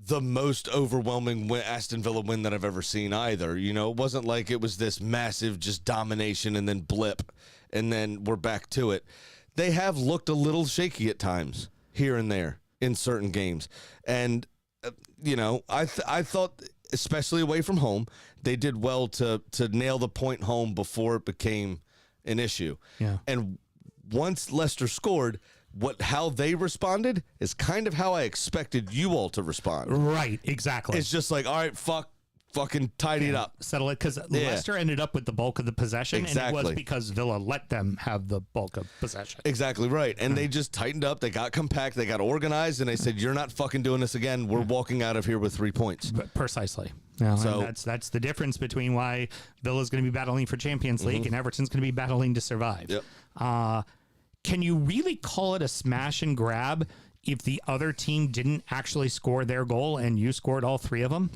the most overwhelming Aston Villa win that I've ever seen either. It wasn't like it was this massive just domination and then blip, and then we're back to it. They have looked a little shaky at times here and there in certain games. And, I thought, especially away from home, they did well to nail the point home before it became an issue. Yeah. And once Leicester scored, how they responded is kind of how I expected you all to respond. Right, exactly. It's just like, all right, fucking tidy it up. Settle it, because Leicester ended up with the bulk of the possession, and it was because Villa let them have the bulk of possession. Exactly right. And they just tightened up, they got compact, they got organized, and they said, you're not fucking doing this again. We're walking out of here with 3 points. Precisely. So that's the difference between why Villa's going to be battling for Champions League and Everton's going to be battling to survive. Yep. Can you really call it a smash and grab if the other team didn't actually score their goal and you scored all 3 of them?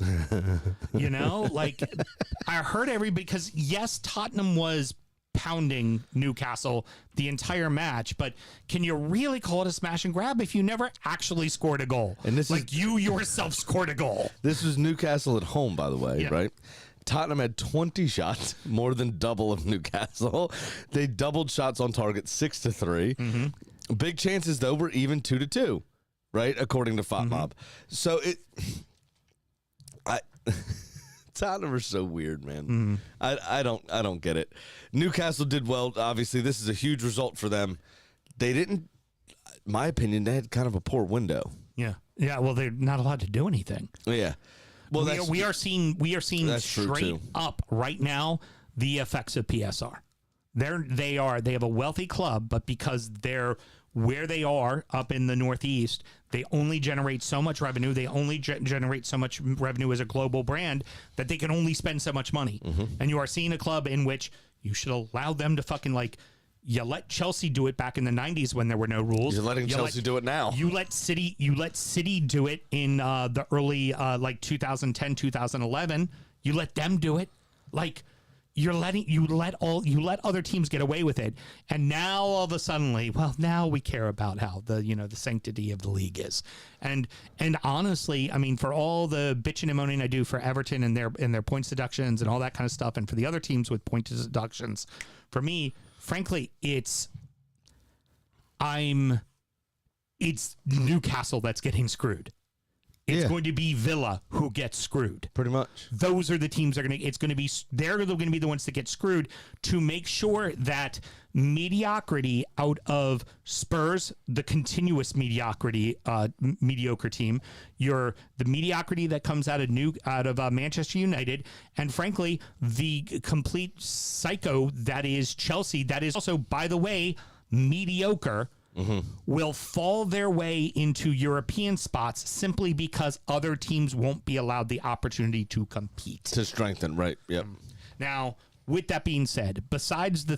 I heard because yes, Tottenham was pounding Newcastle the entire match, but can you really call it a smash and grab if you never actually scored a goal? And you yourself scored a goal. This was Newcastle at home, by the way, right? Tottenham had 20 shots, more than double of Newcastle. They doubled shots on target 6-3. Big chances, though, were even 2-2, right? According to FotMob. So Tottenham are so weird, man. I don't get it. Newcastle did well. Obviously, this is a huge result for them. They didn't, in my opinion, they had kind of a poor window. Yeah. Well, they're not allowed to do anything. Yeah. Well, we are seeing that's true, straight too. up right now the effects of PSR. They have a wealthy club, but because they're where they are up in the Northeast, they only generate so much revenue. They only generate so much revenue as a global brand that they can only spend so much money. And you are seeing a club in which you should allow them to fucking like. You let Chelsea do it back in the 90s when there were no rules. You're letting Chelsea do it now. You let City do it in the early like 2010, 2011. You let them do it. Like you let other teams get away with it. And now all of a sudden, well, now we care about how the sanctity of the league is. And honestly, I mean, for all the bitching and moaning I do for Everton and their points deductions and all that kind of stuff, and for the other teams with point deductions, for me, frankly, it's Newcastle that's getting screwed. It's going to be Villa who gets screwed. Pretty much. Those are the teams they're going to be the ones that get screwed to make sure that mediocrity out of Spurs, the continuous mediocrity, mediocre team, the mediocrity that comes out of Manchester United, and frankly, the complete psycho that is Chelsea, that is also, by the way, mediocre, will fall their way into European spots simply because other teams won't be allowed the opportunity to compete. To strengthen, right. Yep. Now, with that being said, besides the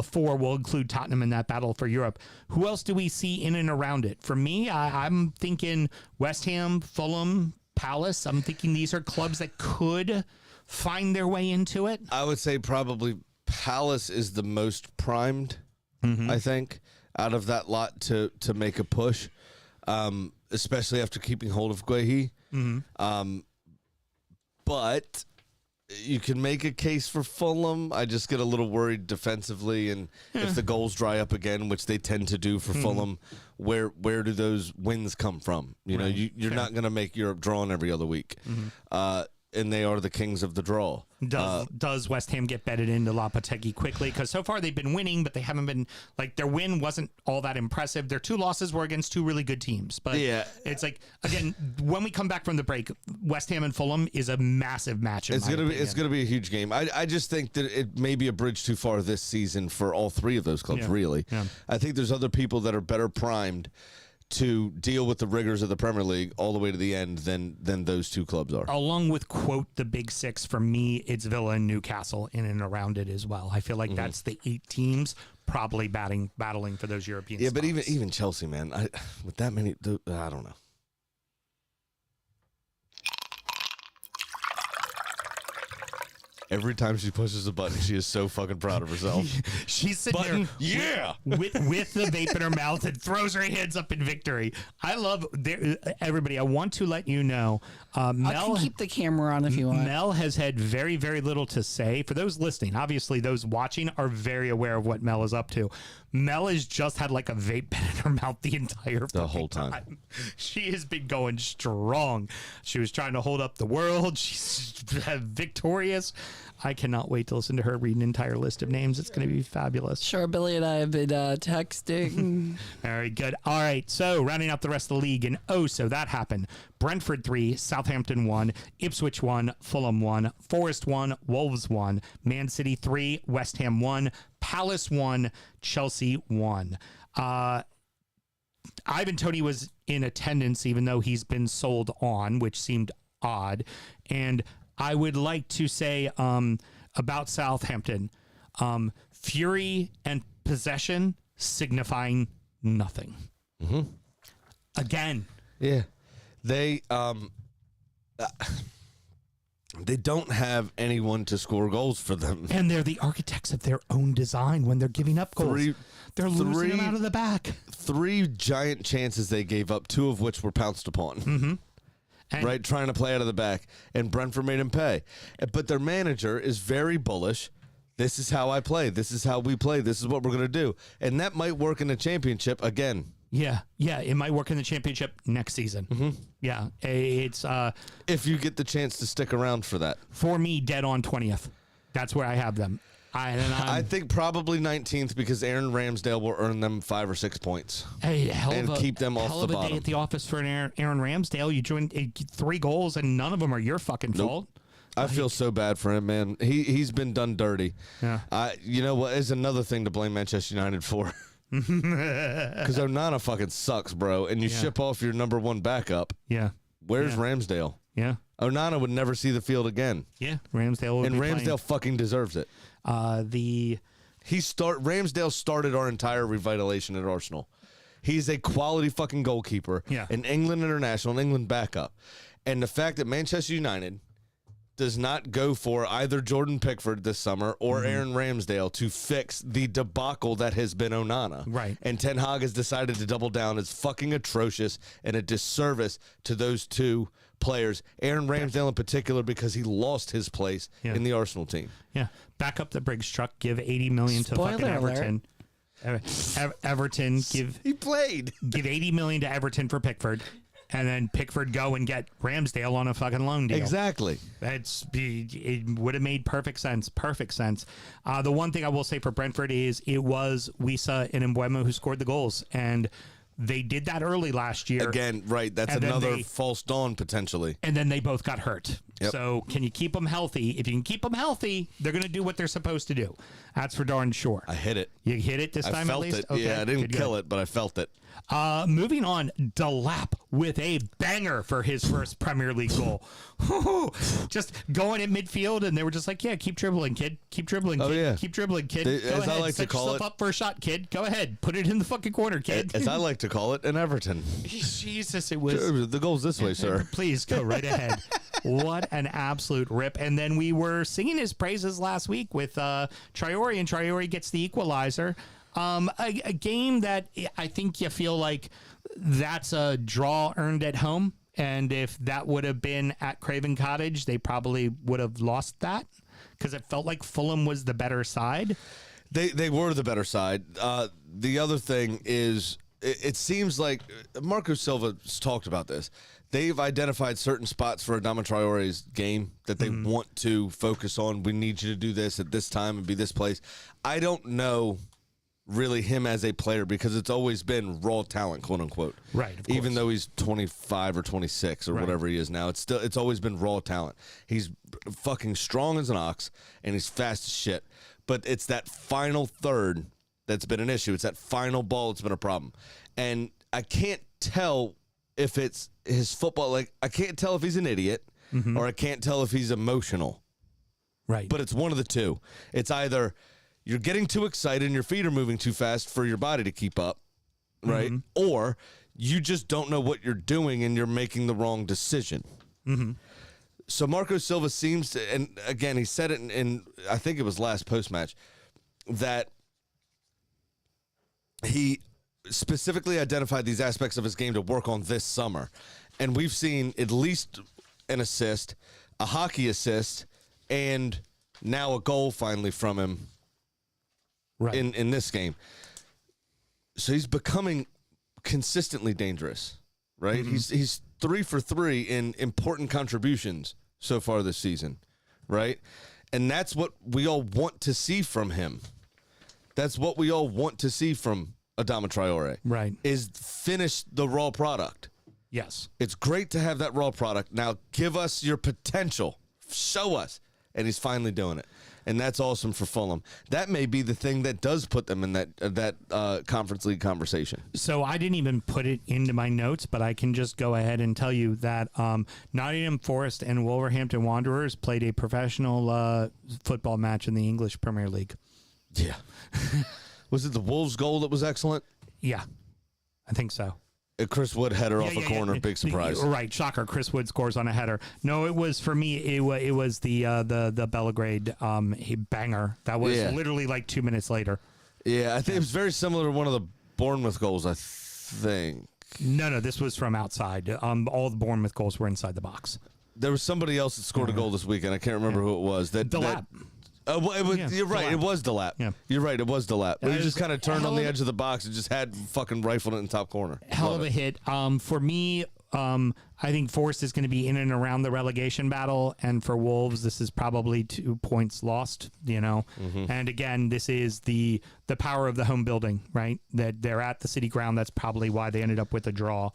four will include Tottenham in that battle for Europe, who else do we see in and around it? For me, I'm thinking West Ham, Fulham, Palace. I'm thinking these are clubs that could find their way into it. I would say probably Palace is the most primed, I think, out of that lot to make a push, especially after keeping hold of Guehi. But you can make a case for Fulham. I just get a little worried defensively, and if the goals dry up again, which they tend to do for Fulham, where do those wins come from? You're not going to make Europe drawing every other week. And they are the kings of the draw. Does West Ham get bedded into Lopetegui quickly? Because so far they've been winning, but they haven't been, like, their win wasn't all that impressive. Their two losses were against two really good teams. But it's like, again, when we come back from the break, West Ham and Fulham is a massive match. It's gonna be a huge game. I just think that it may be a bridge too far this season for all three of those clubs, really. Yeah. I think there's other people that are better primed to deal with the rigors of the Premier League all the way to the end than those two clubs are. Along with, quote, the big six, for me, it's Villa and Newcastle in and around it as well. I feel like that's the 8 teams probably battling for those European spots. But even Chelsea, man, with that many, I don't know. Every time she pushes a button, she is so fucking proud of herself. She's sitting there with the vape in her mouth and throws her hands up in victory. I love everybody. I want to let you know, Mel, I can keep the camera on if you want. Mel has had very, very little to say. For those listening, obviously those watching are very aware of what Mel is up to. Mel has just had like a vape pen in her mouth the whole time. She has been going strong. She was trying to hold up the world. She's victorious. I cannot wait to listen to her read an entire list of names. It's going to be fabulous. Sure, Billy and I have been texting. Very good. All right, so rounding up the rest of the league, and so that happened. Brentford 3, Southampton 1, Ipswich 1, Fulham 1, Forest 1, Wolves 1, Man City 3, West Ham 1, Palace 1, Chelsea 1. Ivan Toney was in attendance, even though he's been sold on, which seemed odd. And I would like to say about Southampton, fury and possession signifying nothing. Again. Yeah. They don't have anyone to score goals for them. And they're the architects of their own design when they're giving up goals. They're losing them out of the back. 3 giant chances they gave up, 2 of which were pounced upon. Right, trying to play out of the back, and Brentford made him pay. But their manager is very bullish. This is how I play. This is how we play. This is what we're going to do. And that might work in the championship again. Yeah, it might work in the championship next season. Yeah, it's if you get the chance to stick around for that. For me, dead on 20th. That's where I have them. I think probably 19th because Aaron Ramsdale will earn them 5 or 6 points. Hey, keep them off hell the of a bottom. day at the office for an Aaron Ramsdale. You joined 3 goals and none of them are your fucking fault. I feel so bad for him, man. He's been done dirty. Yeah. You know what is another thing to blame Manchester United for? Because Onana fucking sucks, bro. And you ship off your number 1 backup. Yeah. Where's Ramsdale? Yeah. Onana would never see the field again. Yeah. Ramsdale would and Ramsdale fucking deserves it. Ramsdale started our entire revitalization at Arsenal. He's a quality fucking goalkeeper. Yeah. An England international, an England backup. And the fact that Manchester United does not go for either Jordan Pickford this summer or Aaron Ramsdale to fix the debacle that has been Onana. Right. And Ten Hag has decided to double down is fucking atrocious and a disservice to those 2 players. Aaron Ramsdale in particular because he lost his place in the Arsenal team. Yeah. Back up the Briggs truck, give $80 million to fucking Everton. Everton He played. give $80 million to Everton for Pickford. And then Pickford go and get Ramsdale on a fucking loan deal. Exactly. It would have made perfect sense. Perfect sense. The one thing I will say for Brentford is it was Wissa and Mbeumo who scored the goals, and they did that early last year. Again, right. That's another false dawn potentially. And then they both got hurt. Yep. So can you keep them healthy? If you can keep them healthy, they're going to do what they're supposed to do. That's for darn sure. I hit it. You hit it this I time felt at least? it. Okay, Yeah, I didn't good. kill it, but I felt it. Moving on, Delap with a banger for his first Premier League goal. Just going in midfield, and they were just like, yeah, keep dribbling, kid. Keep dribbling, kid. Oh, yeah. Keep dribbling, kid. As Go ahead, I like to set call yourself it- up for a shot, kid. Go ahead. Put it in the fucking corner, kid. As I like to call it, an Everton. Jesus, it was... The goal's this way, sir. Please go right ahead. What an absolute rip. And then we were singing his praises last week with Traore, and Traore gets the equalizer. A game that I think you feel like that's a draw earned at home. And if that would have been at Craven Cottage, they probably would have lost that because it felt like Fulham was the better side. They were the better side. The other thing is, it seems like Marco Silva's talked about this. They've identified certain spots for Adama Traore's game that they want to focus on. We need you to do this at this time and be this place. I don't know really him as a player because it's always been raw talent, quote unquote. Right. Of course. Even though he's 25 or 26 or whatever he is now, it's always been raw talent. He's fucking strong as an ox and he's fast as shit. But it's that final third that's been an issue. It's that final ball that's been a problem. And I can't tell if it's his football. Like, I can't tell if he's an idiot or I can't tell if he's emotional. Right. But it's one of the two. It's either you're getting too excited and your feet are moving too fast for your body to keep up, right? Or you just don't know what you're doing and you're making the wrong decision. So Marco Silva seems to, and again, he said it in I think it was last post-match, that he specifically identified these aspects of his game to work on this summer. And we've seen at least an assist, a hockey assist, and now a goal finally from him in this game. So he's becoming consistently dangerous, right? He's 3 for 3 in important contributions so far this season, right? And that's what we all want to see from him. That's what we all want to see from Adama Traore. Right. Is finish the raw product. Yes. It's great to have that raw product. Now give us your potential. Show us. And he's finally doing it. And that's awesome for Fulham. That may be the thing that does put them in that Conference League conversation. So I didn't even put it into my notes, but I can just go ahead and tell you that Nottingham Forest and Wolverhampton Wanderers played a professional football match in the English Premier League. Yeah. Was it the Wolves goal that was excellent? Yeah, I think so. Chris Wood header off a corner, big surprise. Right, shocker. Chris Wood scores on a header. No, it was for me. It was the Belgrade banger. That was literally like 2 minutes later. Yeah, I think it was very similar to one of the Bournemouth goals. I think. No, this was from outside. All the Bournemouth goals were inside the box. There was somebody else that scored a goal this weekend. I can't remember who it was. Delap. You're right. Delap. It was Delap. Yeah. You're right. It was Delap. But he was just kind of turned on the hell of edge of the box and just had fucking rifled it in the top corner. Hell Love of a it. hit. For me, I think Forest is going to be in and around the relegation battle, and for Wolves, this is probably 2 points lost. And again, this is the power of the home building, right? That they're at the City Ground. That's probably why they ended up with a draw.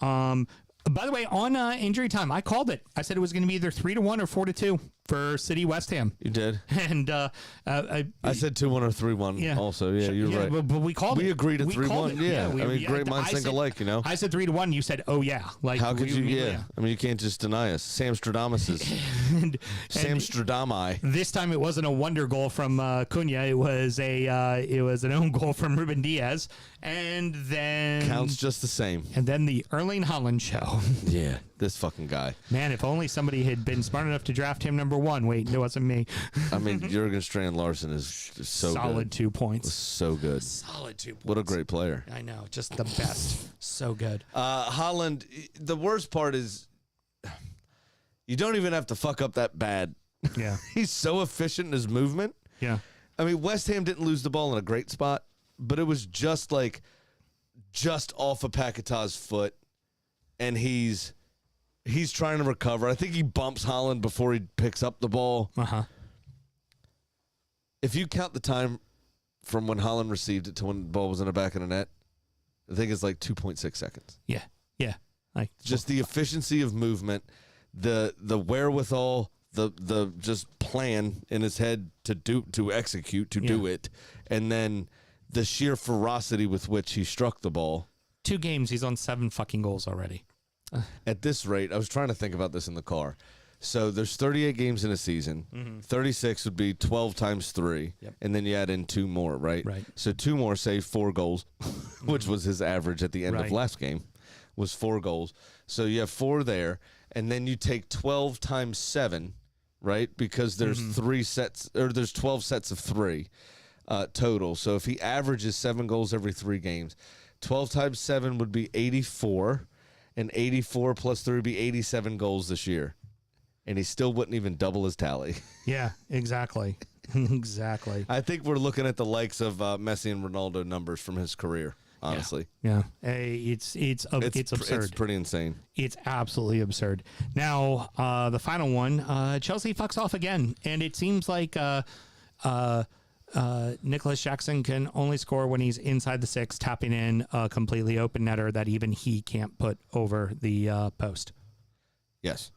By the way, on injury time, I called it. I said it was going to be either 3-1 or 4-2 for City West Ham. You did. And I said 2-1 or 3-1. Yeah. Also, yeah, you're right. But we called it. We agreed at 3-1. Yeah, we, I mean, great minds think alike. I said 3-1. You said, "Oh yeah." Like, how could you? Yeah. I mean, you can't just deny us. Sam Stradamus is Sam Stradami. This time, it wasn't a wonder goal from Cunha. It was an own goal from Ruben Diaz, and then counts just the same. And then the Erling Haaland show. Yeah, this fucking guy. Man, if only somebody had been smart enough to draft him number 1. Wait, it wasn't me. I mean, Jurgen Strand Larson is so solid good. 2 points. So good. Solid 2 points. What a great player. I know, just the best. So good. Haaland, the worst part is you don't even have to fuck up that bad. Yeah. He's so efficient in his movement. Yeah. I mean, West Ham didn't lose the ball in a great spot, but it was just off of Paquetà's foot, and he's trying to recover. I think he bumps Haaland before he picks up the ball. Uh-huh. If you count the time from when Haaland received it to when the ball was in the back of the net, I think it's like 2.6 seconds. Yeah. Yeah. Like just the efficiency of movement, the wherewithal, the just plan in his head to execute, do it, and then the sheer ferocity with which he struck the ball. 2 games, he's on 7 fucking goals already. At this rate, I was trying to think about this in the car. So there's 38 games in a season. Mm-hmm. 36 would be 12 times 3, and then you add in 2 more, right? Right. So 2 more, say 4 goals, which was his average at the end of last game, was 4 goals. So you have 4 there, and then you take 12 times 7, right? Because there's 3 sets, or there's 12 sets of 3 total. So if he averages 7 goals every 3 games, 12 times 7 would be 84. And 84 plus 3 would be 87 goals this year. And he still wouldn't even double his tally. Yeah, exactly. Exactly. I think we're looking at the likes of Messi and Ronaldo numbers from his career, honestly. Yeah. It's absurd. It's pretty insane. It's absolutely absurd. Now, the final one, Chelsea fucks off again. And it seems like Nicholas Jackson can only score when he's inside the 6, tapping in a completely open netter that even he can't put over the post. Yes.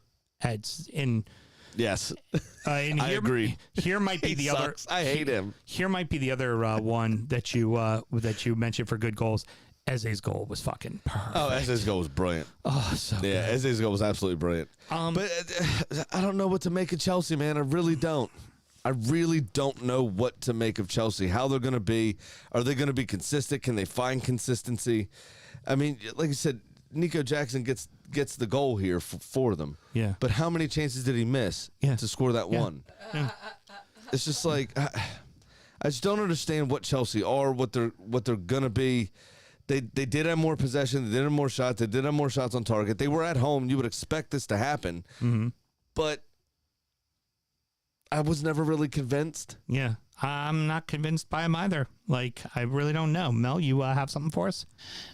It's in. Yes. And I agree. Here might be He the sucks. other. I hate him. Here might be the other one that you mentioned for good goals. Eze's goal was fucking perfect. Oh, Eze's goal was brilliant. Oh, so good. Yeah, Eze's goal was absolutely brilliant. But I don't know what to make of Chelsea, man. I really don't. I really don't know what to make of Chelsea, how they're going to be. Are they going to be consistent? Can they find consistency? I mean, like I said, Nico Jackson gets the goal here for them. Yeah. But how many chances did he miss to score that one? Yeah. It's just like I just don't understand what Chelsea are, what they're going to be. They did have more possession. They did have more shots. They did have more shots on target. They were at home. You would expect this to happen. Mm-hmm. But I was never really convinced. Yeah, I'm not convinced by him either. Like, I really don't know. Mel, you have something for us?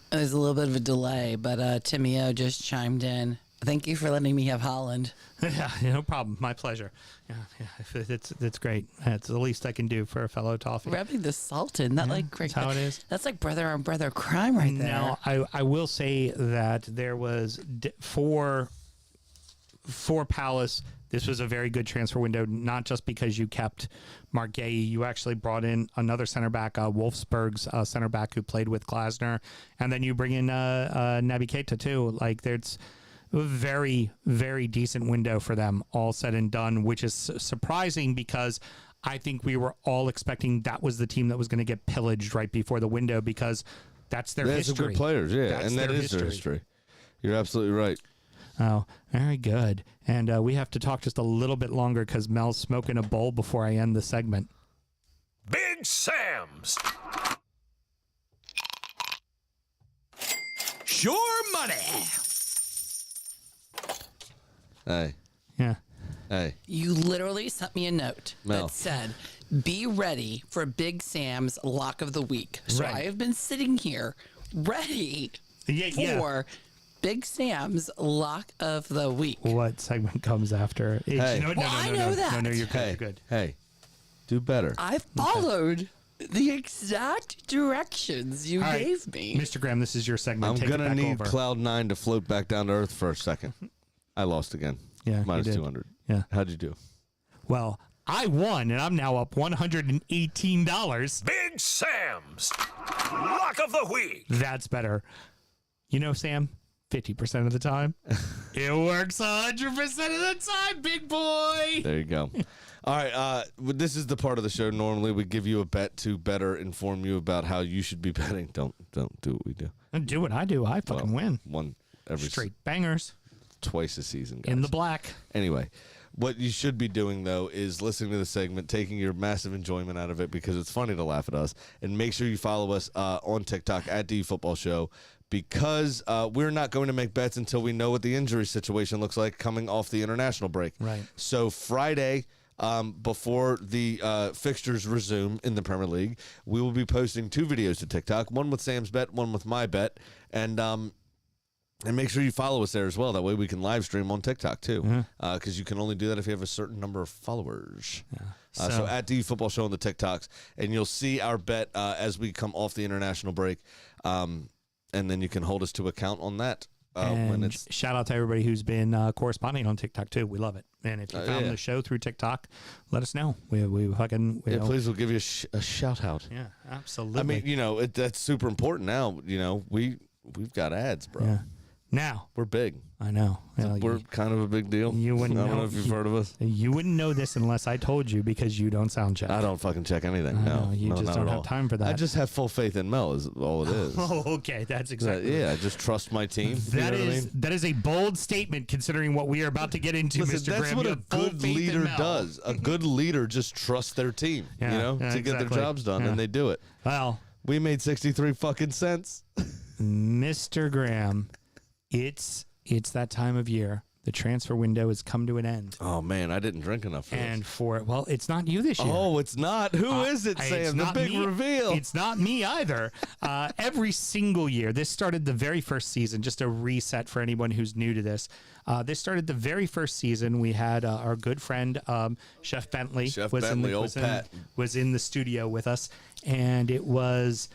There's a little bit of a delay, but Timmy O just chimed in. Thank you for letting me have Haaland. Yeah, no problem. My pleasure. Yeah, it's great. It's the least I can do for a fellow toffee. Rubbing the salt in. That's how it is. That's like brother on brother crime right there. Now, I will say that there was for Palace, this was a very good transfer window, not just because you kept Mark Gay. You actually brought in another center back, Wolfsburg's center back who played with Glasner. And then you bring in Naby Keita too. Like, there's a very, very decent window for them, all said and done, which is surprising because I think we were all expecting that was the team that was going to get pillaged right before the window because that's their history. Some good players, yeah. That's and that is their history. You're absolutely right. Oh, very good. And we have to talk just a little bit longer because Mel's smoking a bowl before I end the segment. Big Sam's. Sure money. Hey. Yeah. Hey. You literally sent me a note Mel. that said, be ready for Big Sam's lock of the week. So Right. I have been sitting here ready for Big Sam's lock of the week. What segment comes after? Hey. You know what? Well, I know that. No, you're good. Hey, You're good. hey, do better. I followed the exact directions you All right, gave me. Mr. Graham, this is your segment. I'm Take gonna it back need over. Cloud 9 to float back down to earth for a second. I lost again. Yeah, you minus did. 200. Yeah. How'd you do? Well, I won, and I'm now up $118. Big Sam's Lock of the Week. That's better. You know, Sam, 50% of the time, it works 100% of the time, big boy. There you go. All right. This is the part of the show. Normally, we give you a bet to better inform you about how you should be betting. Don't do what we do. And do what I do. I fucking win. One every Straight bangers twice a season, guys. in the black. Anyway, what you should be doing, though, is listening to the segment, taking your massive enjoyment out of it because it's funny to laugh at us. And make sure you follow us on TikTok at DU Football Show because we're not going to make bets until we know what the injury situation looks like coming off the international break. Right. So Friday, before the fixtures resume in the Premier League, we will be posting 2 videos to TikTok, one with Sam's bet, one with my bet. And make sure you follow us there as well. That way we can live stream on TikTok too. Because you can only do that if you have a certain number of followers. Yeah. So at DU Football Show on the TikToks. And you'll see our bet as we come off the international break. And then you can hold us to account on that. When it's shout out to everybody who's been corresponding on TikTok too. We love it. And if you found yeah. the show through TikTok, let us know. We fucking yeah, please, we'll give you a shout out. Yeah, absolutely. I mean, that's super important now. We've got ads, bro. Yeah. Now We're big. I know. Well, We're kind of a big deal. you wouldn't I don't know- know if you've heard of us. you wouldn't know this unless I told you because you don't sound check. I don't fucking check anything. I No, know, you no, just not don't at have all. time for that. I just have full faith in Mel. Is all it is. Oh, okay. That's exactly. Yeah, I just trust my team. That you know is what I mean? that is a bold statement considering what we are about to get into, Listen, Mr. that's Graham. what You a have full good faith in leader Mel. does. A good leader just trusts their team, Yeah, yeah, to get their exactly. jobs done, Yeah. and they do it. Well, We made 63 fucking cents. Mr. Graham, it's that time of year. The transfer window has come to an end. Oh man, I didn't drink enough for And this. well, it's not you this year. Oh, it's not. Who is it, It's Sam? The not big me. reveal. It's not me either. Every single year, this started the very first season, just a reset for anyone who's new to this. This started the very first season. We had our good friend, Chef Bentley. Chef was Bentley, in old Pat. was in the studio with us. And it was,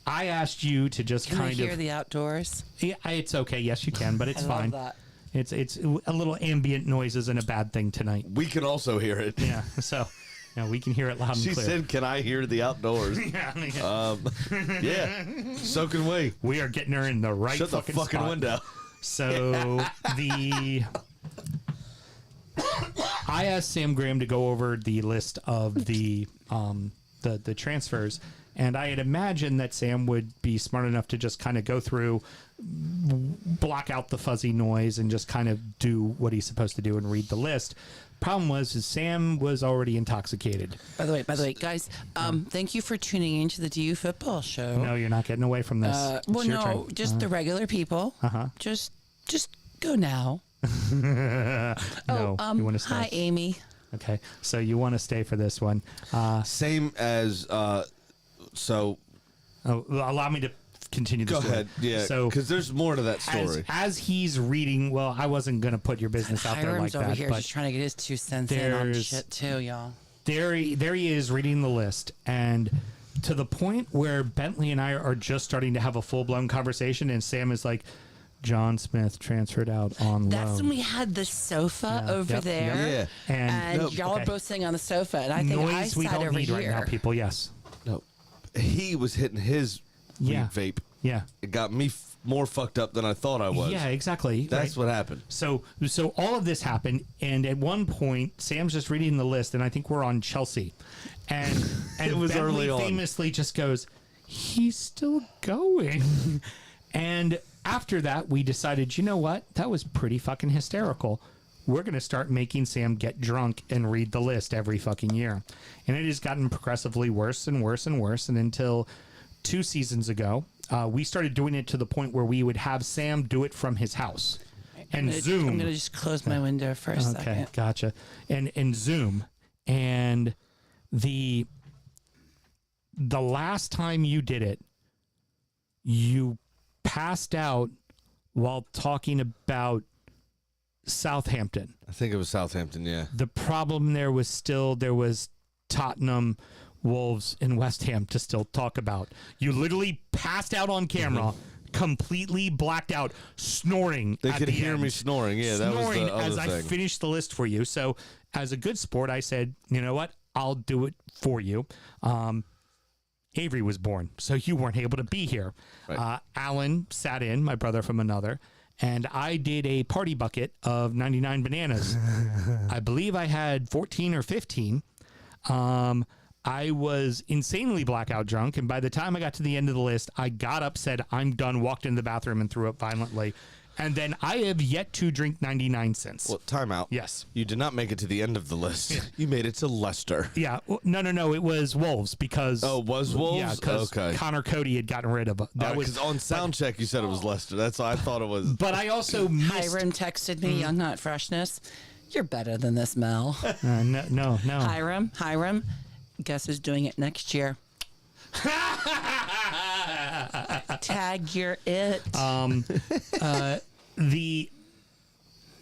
I asked you to just Can I kind hear of. the outdoors? Yeah, it's okay. Yes, you can, but it's I fine. love that. It's a little ambient noise isn't a bad thing tonight. We can also hear it. Yeah, so we can hear it loud and She clear. said, "Can I hear the outdoors?" Yeah. Yeah. So can we. We are getting her in the right Shut the fucking fucking spot. window. So I asked Sam Graham to go over the list of the transfers, and I had imagined that Sam would be smart enough to just kind of go through, block out the fuzzy noise, and just kind of do what he's supposed to do and read the list. Problem was, is Sam was already intoxicated. By the way, guys, thank you for tuning into the DU Football Show. No, you're not getting away from this. Well, It's your no, turn. just the regular people. Just go now. No, you want to stay. Hi, Amy. Okay, so you want to stay for this one. Same as so. Allow me to continue the Go story. ahead. Yeah. So because there's more to that story. as he's reading, well, I wasn't going to put your business out there like Hiram's over that, here but just trying to get his 2 cents in on there's- shit too, y'all. there he is reading the list, and to the point where Bentley and I are just starting to have a full-blown conversation, and Sam is like, John Smith transferred out on That's loan. when we had the sofa Yeah, over yep, there. yep. Yeah. And Nope, y'all okay. are both sitting on the sofa, and I think I Noise we sat don't over need here. right now, people. Yes. No, he was hitting his Yeah. weed vape. Yeah. It got me more fucked up than I thought I was. Yeah, exactly. That's right. what happened. So all of this happened, and at one point, Sam's just reading the list, and I think we're on Chelsea, and It was Bentley early on. famously just goes, "He's still going," and after that, we decided, you know what? That was pretty fucking hysterical. We're going to start making Sam get drunk and read the list every fucking year, and it has gotten progressively worse and worse and worse, and until 2 seasons ago, we started doing it to the point where we would have Sam do it from his house and Zoom. I'm going to just close my window for a second. Okay, gotcha. And Zoom. And the last time you did it, you passed out while talking about Southampton. I think it was Southampton, yeah. The problem there was Tottenham, Wolves, and West Ham to still talk about. You literally passed out on camera, completely blacked out, snoring. They at could the hear end. me snoring. Yeah, that was Snoring the other as thing. I finished the list for you. So, as a good sport, I said, you know what? I'll do it for you. Avery was born, so you weren't able to be here. Right. Alan sat in, my brother from another, and I did a party bucket of 99 bananas. I believe I had 14 or 15. I was insanely blackout drunk, and by the time I got to the end of the list, I got up, said, I'm done, walked into the bathroom, and threw up violently. And then I have yet to drink 99 cents. Well, time out. Yes. You did not make it to the end of the list. You made it to Leicester. Yeah. No. It was Wolves because. Oh, was Wolves? Yeah, because okay. Connor Cody had gotten rid of it. That was on sound check. You said it was Leicester. That's why I thought it was. But I also missed. Hiram texted me, Young Hot Freshness. You're better than this, Mel. No. Hiram, guess who's doing it next year? Tag, you're it.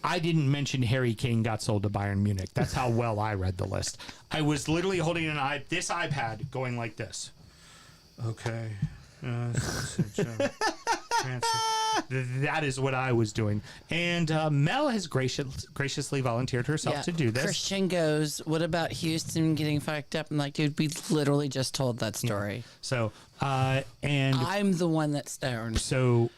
I didn't mention Harry Kane got sold to Bayern Munich. That's how well I read the list. I was literally holding this iPad going like this. Okay. That is what I was doing. And Mel has graciously volunteered herself to do this. Christian goes, what about Houston getting fucked up? I'm like, dude, we literally just told that story. Yeah. So, and I'm the one that's stoned. so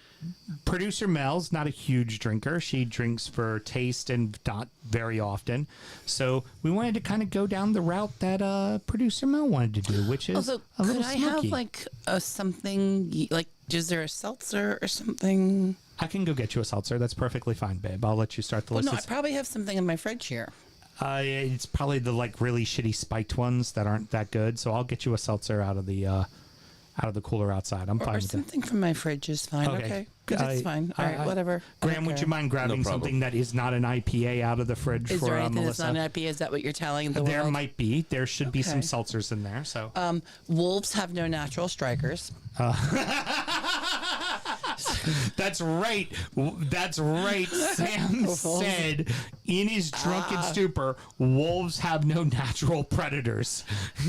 producer Mel's not a huge drinker. She drinks for taste and not very often. So we wanted to kind of go down the route that producer Mel wanted to do, which is Also, a little could I smoky. have like something, like, is there a seltzer or something? I can go get you a seltzer. That's perfectly fine, babe. I'll let you start the Well, list. no, I probably have something in my fridge here. It's probably the like really shitty spiked ones that aren't that good. So I'll get you a seltzer out of the cooler outside. I'm fine Or with that. something from my fridge is fine. Okay. It's fine. All right, whatever. Graham, would you mind grabbing problem. something that is not an IPA out of the fridge Is for there anything that's Melissa? not an IPA? Is that what you're telling the There world? might be. There should be some Okay. seltzers in there. So Wolves have no natural strikers. that's right. That's right. Sam said in his drunken stupor, wolves have no natural predators.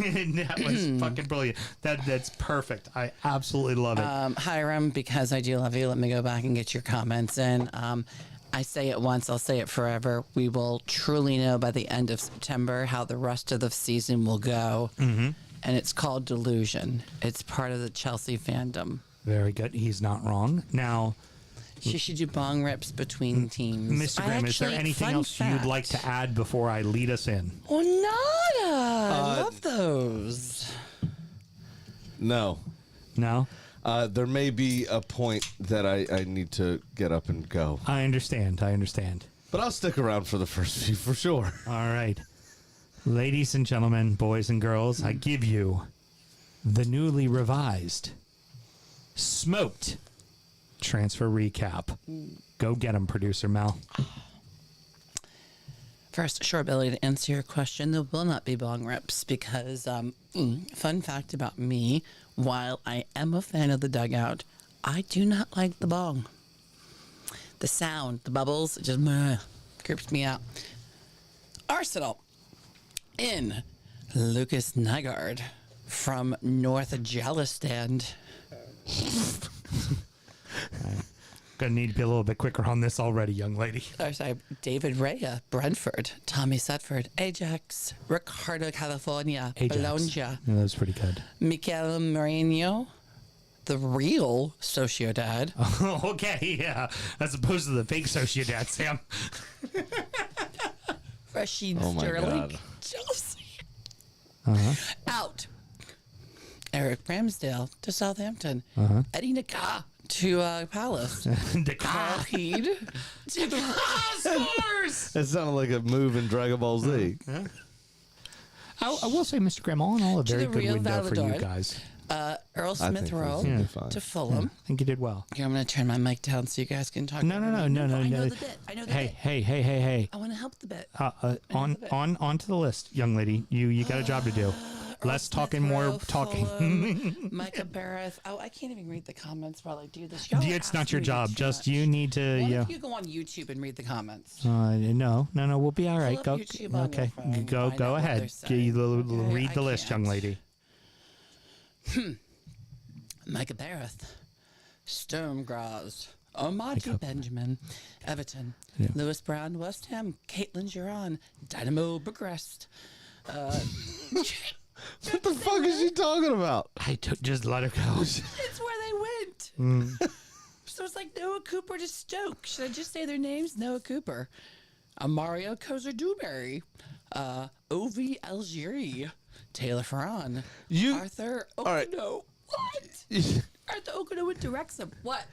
And that was fucking brilliant. That's perfect. I absolutely love it. Hiram, because I do love you, let me go back and get your comments in. I say it once, I'll say it forever. We will truly know by the end of September how the rest of the season will go. Mm-hmm. And it's called Delusion. It's part of the Chelsea fandom. Very good. He's not wrong. Now, She should do bong rips between teams. Mr. Graham, is there anything else you'd like to add before I lead us in? Oh, nada. I love those. No. No? There may be a point that I need to get up and go. I understand. But I'll stick around for the first few for sure. All right. Ladies and gentlemen, boys and girls, I give you the newly revised, smoked transfer recap. Go get him, producer Mel. First, sure ability to answer your question. There will not be bong rips because, fun fact about me, while I am a fan of the dugout, I do not like the bong. The sound, the bubbles, it just creeps me out. Arsenal in Lucas Nygaard from North Jalistan. Gonna need to be a little bit quicker on this already, young lady. Sorry, David Rea, Brentford, Tommy Setford, Ajax, Ricardo, California, Bologna, Yeah, that was pretty good. Mikel Merino, the real Sociedad, Okay, yeah. As opposed to the fake Sociedad, Sam. Rashid Oh my Sterling, God. Chelsea, out. Eric Ramsdale to Southampton, Eddie Nakah to Palace, Kahid to Scores! That sounded like a move in Dragon Ball Z. I will say, Mr. Graham, all in all, a very the good Real window for you Valladolid. guys. Earl I Smith think Rowe he's gonna be fine. to Fulham. I think you did well. Here, I'm going to turn my mic down so you guys can talk. No. I know the bit. I know the bit. Hey. I want to help the bit. On to the list, young lady. You got a job to do. Less talking, more talking. Micah Barrett. Oh, I can't even read the comments while I do this. Y'all are It's not asking your me job. too Just much. you need to. What Yeah. if you go on YouTube and read the comments? No. We'll be all right. up Go. YouTube on your Okay. phone and Go find out what ahead. they're saying. Okay, Read I the list, young can't. lady. Micah Barrett, Sturmgras, Omadi Benjamin, Everton, Lewis Brown, West Ham, Caitlin Giron, Dynamo Bucharest. What the fuck is she talking about? Just let her go. It's where they went. So it's like Noah Cooper to Stoke. Should I just say their names? Noah Cooper, Mario Kozer-Dewberry, Ovi Algeri, Taylor Ferran, Arthur Okino. All right. What? Arthur Okino went to Wrexham. What?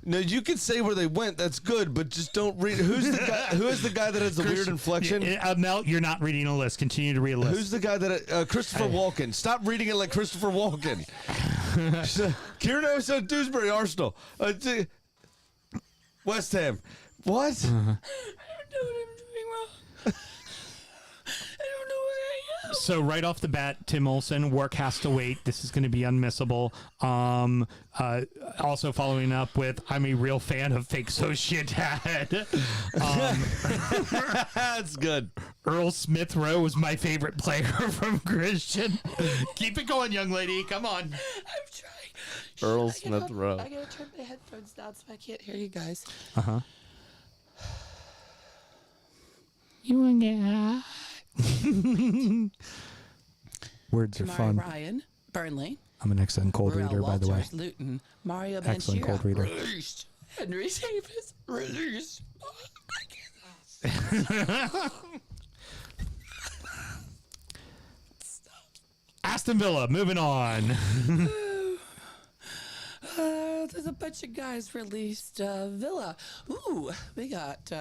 No, you can say where they went. That's good, but just don't read. Who's the guy? Who is the guy that has the weird inflection? Mel, you're not reading a list. Continue to read a list. Who's the guy that Christopher Walken? Stop reading it like Christopher Walken. Kieran O'Sullivan, Dewsbury, Arsenal, West Ham. What? I don't know what I'm doing wrong. I don't know where I am. So right off the bat, Tim Olson, work has to wait. This is going to be unmissable. Also following up with, I'm a real fan of Fake So Shit Dad. That's good. Earl Smith Rowe was my favorite player from Christian. Keep it going, young lady. Come on. I'm trying. Earl Smith Rowe. I gotta turn my headphones down so I can't hear you guys. You want to get high? Words are Kamari fun. Ryan, Burnley, I'm an excellent cold Burrell reader, by the way. Walters, Luton, Mario Excellent Banchira, cold reader. released. Henry Davis, released. Aston Villa, moving on. There's a bunch of guys released. Villa. Ooh, we got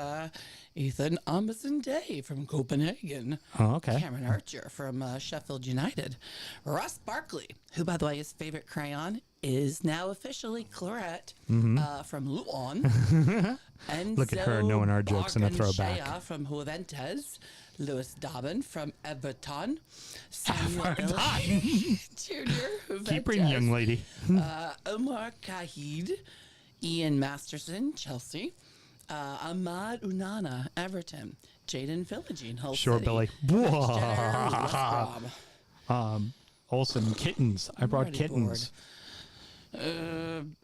Ethan Amundsen Day from Copenhagen. Oh, okay. Cameron Archer from Sheffield United. Ross Barkley, who, by the way, his favorite crayon is now officially Claret from Luton. And Look at her knowing our jokes in a throwback. From Juventus. Lewis Dobbin from Everton. Samuel Jr. Keep reading, young lady. Omar Kahid, Ian Masterson, Chelsea, Ahmad Unana, Everton, Jaden Philogene, Hull Sure, City, Billy. West Brom. Olsen, kittens. I brought already kittens.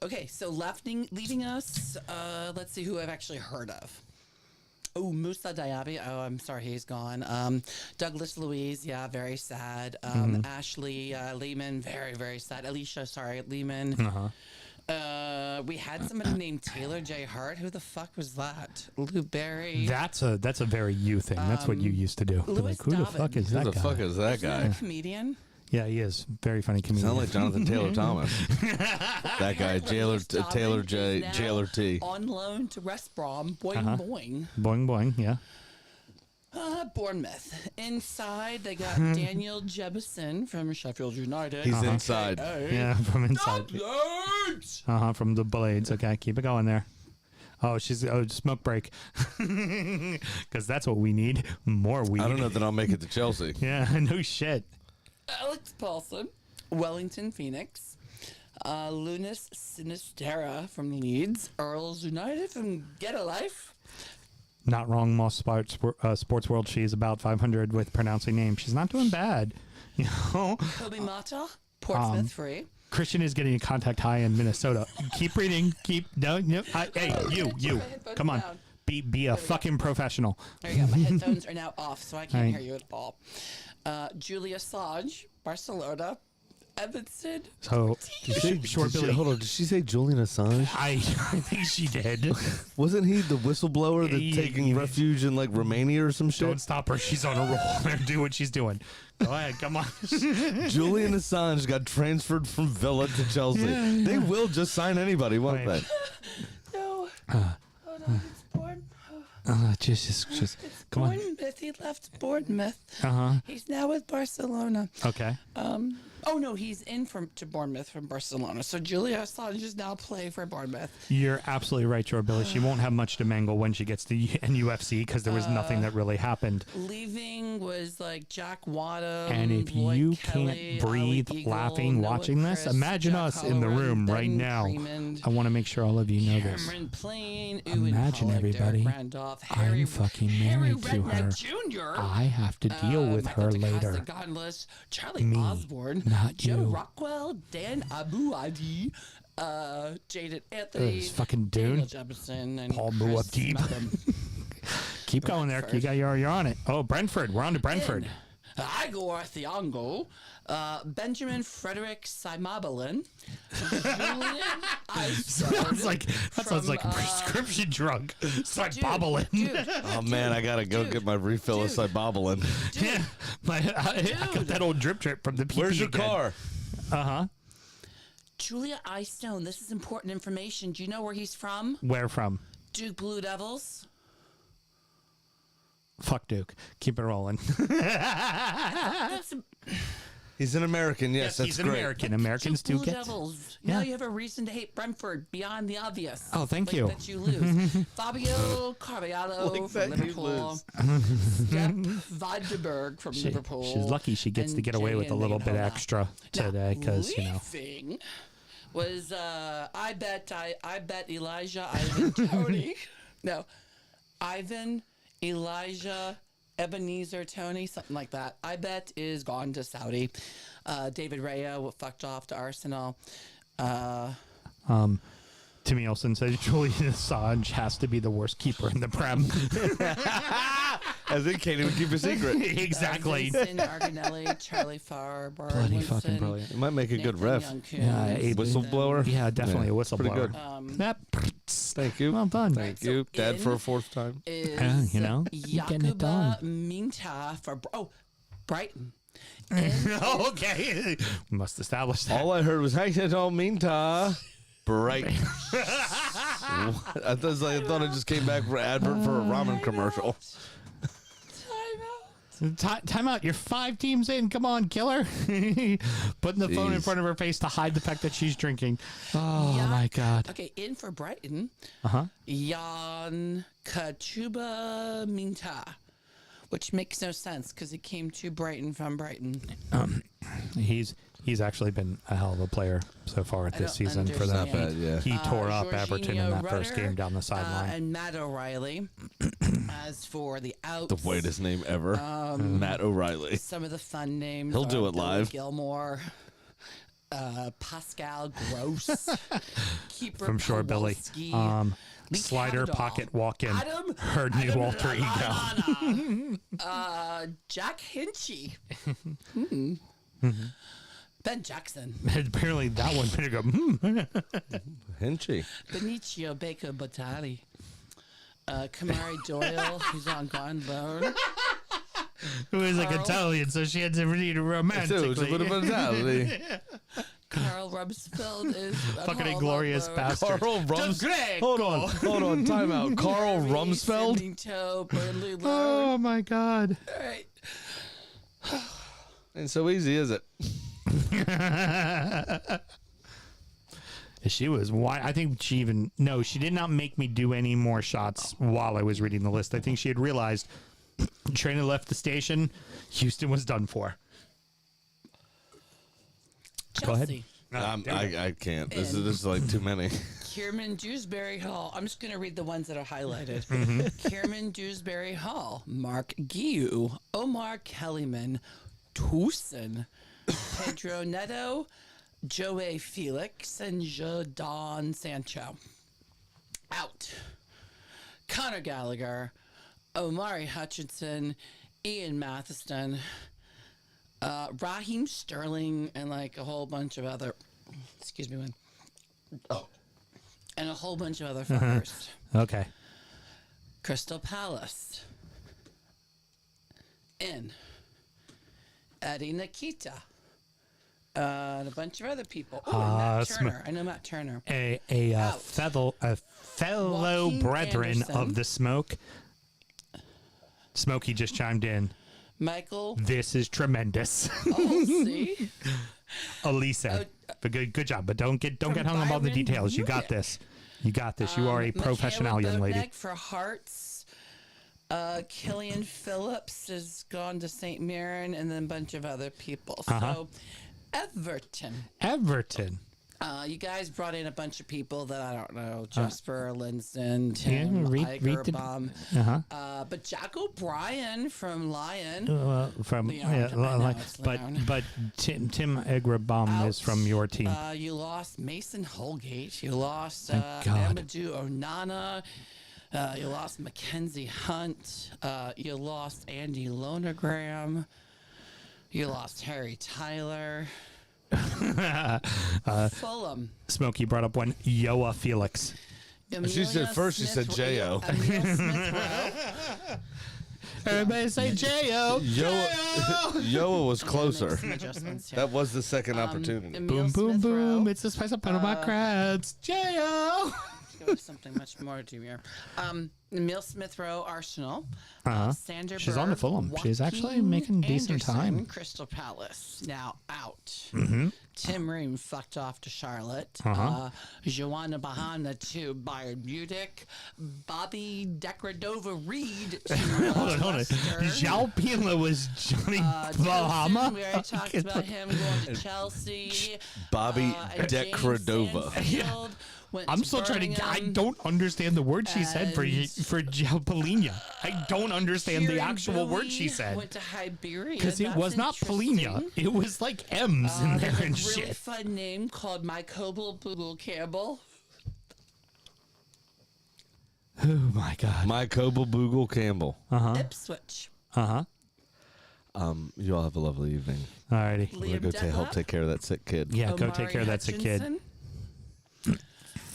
Okay, so leaving us, let's see who I've actually heard of. Oh, Musa Diaby. Oh, I'm sorry, he's gone. Douglas Louise, yeah, very sad. Ashley Lehman, very, very sad. Alicia, Lehman. We had somebody named Taylor J. Hart. Who the fuck was that? Lou Berry. That's a very you thing. That's what you used to do. Louis Like, who the fuck is that Who the guy? fuck is that Isn't guy? that a comedian? Yeah, he is. Very funny comedian. Sound like Jonathan Taylor Thomas. That guy, Taylor J. Is now Taylor T. On loan to West Brom. Boing, boing. Boing, boing, yeah. Bournemouth. Inside, they got Daniel Jebison from Sheffield United. He's inside. Yeah, from inside. From the Blades. Okay, keep it going there. Oh, smoke break. Because that's what we need. More weed. I don't know that I'll make it to Chelsea. Yeah, no shit. Alex Paulson, Wellington Phoenix, Lunas Sinistera from Leeds, Earls United from Get a Life. Not wrong, Moss Sports World. She's about 500 with pronouncing names. She's not doing bad. You know? Kobe Mata, Portsmouth Free. Christian is getting a contact high in Minnesota. Keep reading. No. Hey, you. Come on. Down. Be a fucking professional. There you go. My headphones are now off, so I can't Right. hear you at all. Julia Assange, Barcelona. Evanston. So, short Billy. Hold on, did she say Julian Assange? I think she did. Wasn't he the whistleblower that's Yeah, taking yeah. refuge in like Romania or some shit? Don't stop her. She's on a roll. Do what she's doing. Go ahead. Come on. Julian Assange got transferred from Villa to Chelsea. They will just sign anybody, won't Right. they? No. Hold on. It's Bournemouth. Just come on. Bournemouth. He left Bournemouth. Uh-huh. He's now with Barcelona. Okay. Oh no, he's in to Bournemouth from Barcelona. So Julia Assange now play for Bournemouth. You're absolutely right, Joe Billy. She won't have much to mangle when she gets to NFC because there was nothing that really happened. Leaving was like Jack Wadham. And if Lloyd you Kelly, can't breathe Ali Eagle, laughing, Noah watching this, Chris, imagine Jack us in the Halloran, room right Ben now. Freeman, I want to make sure all of you know this. Cameron Plain, Imagine, Pollock, everybody, Derek Randolph, Harry, I'm fucking Harry married to her. Redknapp Jr. I have to deal with Michael her DeCosta, later. Godless, Charlie Me, Osborne, not Joe you. Rockwell, Dan Abu Adi, Jaden Anthony, This fucking Daniel Dune, Jefferson, and Paul Chris Muad'Dib. Malcolm. Keep going there. You're on it. Oh, Brentford. We're on to Brentford. Igor Thiago, Benjamin Frederick Simabalin, Julian Sounds like a prescription drug. It's like bobbling. Oh man, I gotta go get my refill of Cybobalin. Yeah, I got that old drip from the PP. Where's your again. car? Julia Eyestone. This is important information. Do you know where he's from? Where from? Duke Blue Devils. Fuck Duke. Keep it rolling. That's He's an American. Yes, that's he's an great. American. Americans Duke do Blue get. Devils. Yeah. Now you have a reason to hate Brentford beyond the obvious. Oh, thank Like you. That you lose. Fabio Carvalho Like from that you Liverpool. lose. Steph Vandenberg from Liverpool. She's lucky she gets to and get away with a Jay little bit Nahoma. extra today because Leaving was I bet Elijah Ivan Tony. No, Ivan Elijah Ebenezer Tony, something like that. I bet is gone to Saudi. David Raya fucked off to Arsenal. Timmy Olsen says Julian Assange has to be the worst keeper in the Prem. As he can't even keep a secret. Exactly. Vincent Arganelli, Charlie Farr, Bloody fucking brilliant. It might make a good ref. Yeah, Whistleblower. Yeah, definitely a Pretty whistleblower. good. Yep. Thank you. Well done. Thank you, Dad, for a fourth time. Is you know, you're getting it done. Minta for Brighton. Okay. We must establish that. All I heard was, "Hey, it all mean ta." Bright. I thought it just came back for advert for a ramen commercial. Time out. You're 5 teams in. Come on, killer. Putting the phone in Jeez. front of her face to hide the fact that she's drinking. Oh, my God. Okay, in for Brighton. Uh-huh. Jan Kachuba Minta, which makes no sense because he came to Brighton from Brighton. He's actually been a hell of a player so far at this season for them. Not bad, yeah. He tore up Jorginho Everton in that first Rudder, game down the sideline. and Matt O'Reilly. As for the outs, The whitest name ever. Matt O'Reilly. some of the fun names. He'll do are it Billy live. Gilmore, Pascal Gross, keeper From Shore Billy. Kowalski, Lee Slider, Cavanaugh, pocket, walk in. Adam, Her new alter ego. Jack Hinchy. Ben Jackson. Apparently that one made her go, Hinchy. Benicio Baker Batali. Kamari Doyle, who's on gone loan. who is like Carl. Italian, so she had to read So romantically. it's a bit of mentality. Carl Rumsfeld is Fucking on inglorious loan. bastard. Carl Rumsfeld. Hold on. Time out. Carl Harry Rumsfeld. Simito, Burnley loan. Oh my God. All right. Ain't so easy, is it? She was I think she did not make me do any more shots while I was reading the list. I think she had realized train had left the station. Houston was done for. Go ahead. Chelsea. I can't. This is like too many. Kierman Dewsbury Hall. I'm just going to read the ones that are highlighted. Kierman Dewsbury Hall. Mark Guiu. Omar Kellyman. Tucson. Pedro Neto. Joey Felix. And Jadon Sancho. Out. Conor Gallagher. Omari Hutchinson. Ian Matheson. Raheem Sterling and like a whole bunch of other, excuse me, and a whole bunch of other fuckers. Okay. Crystal Palace. In. Eddie Nikita. And a bunch of other people. Oh, and Matt Turner. I know Matt Turner. A fellow Joaquin brethren Anderson. of the smoke. Smokey just chimed in. Michael This is tremendous. Olsey. Elise. But good job. But don't get hung up on the Byron details. You got Buick. this. You got this. You are a professional, Michaela young lady. Bodnek for Hearts. Killian Phillips has gone to St. Mirren, and then a bunch of other people. So, Everton. You guys brought in a bunch of people that I don't know. Jasper Linson, Tim Igerbaum. But Jack O'Brien from Lion. But Tim Igerbaum is from your team. You lost Mason Holgate. You lost Thank God. Amadou Onana. You lost Mackenzie Hunt. You lost Andy Lonergram. You lost Harry Tyler. Fulham. Smokey brought up one Yoa Felix. She said first, she said J.O. Everybody say J.O. Yoa was closer. That was the second opportunity. Boom, boom, boom. It's the spice up out of my crowds. J.O. Go with something much more demure. Emil Smith Rowe, Arsenal. Sander She's Berg, on the Fulham. She's actually Joaquin making decent Anderson, time. Crystal Palace now out. Tim Ream fucked off to Charlotte. Joanna Bahana to Bayern Munich. Bobby Dekradova Reed to Hold on. Leicester. Zhao Pila was Johnny Bahama. Joseph, we already talked about him going to Chelsea. Bobby and James Dekradova. Sanfield went I'm still trying to. I Birmingham. don't understand the word she said for Jalpalinia. I don't understand the Kieran actual word Bowie she said. Went to Hiberia. Because it That's was not Polinia. interesting. It was like M's in there and There's a really shit. fun name called Michael Boogle Campbell. Oh my God. My Coble Boogle Campbell. Ipswich. You all have a lovely evening. Alrighty. I'm gonna go help take care of that sick kid. Yeah, go take Omari care of that sick kid. Hutchinson.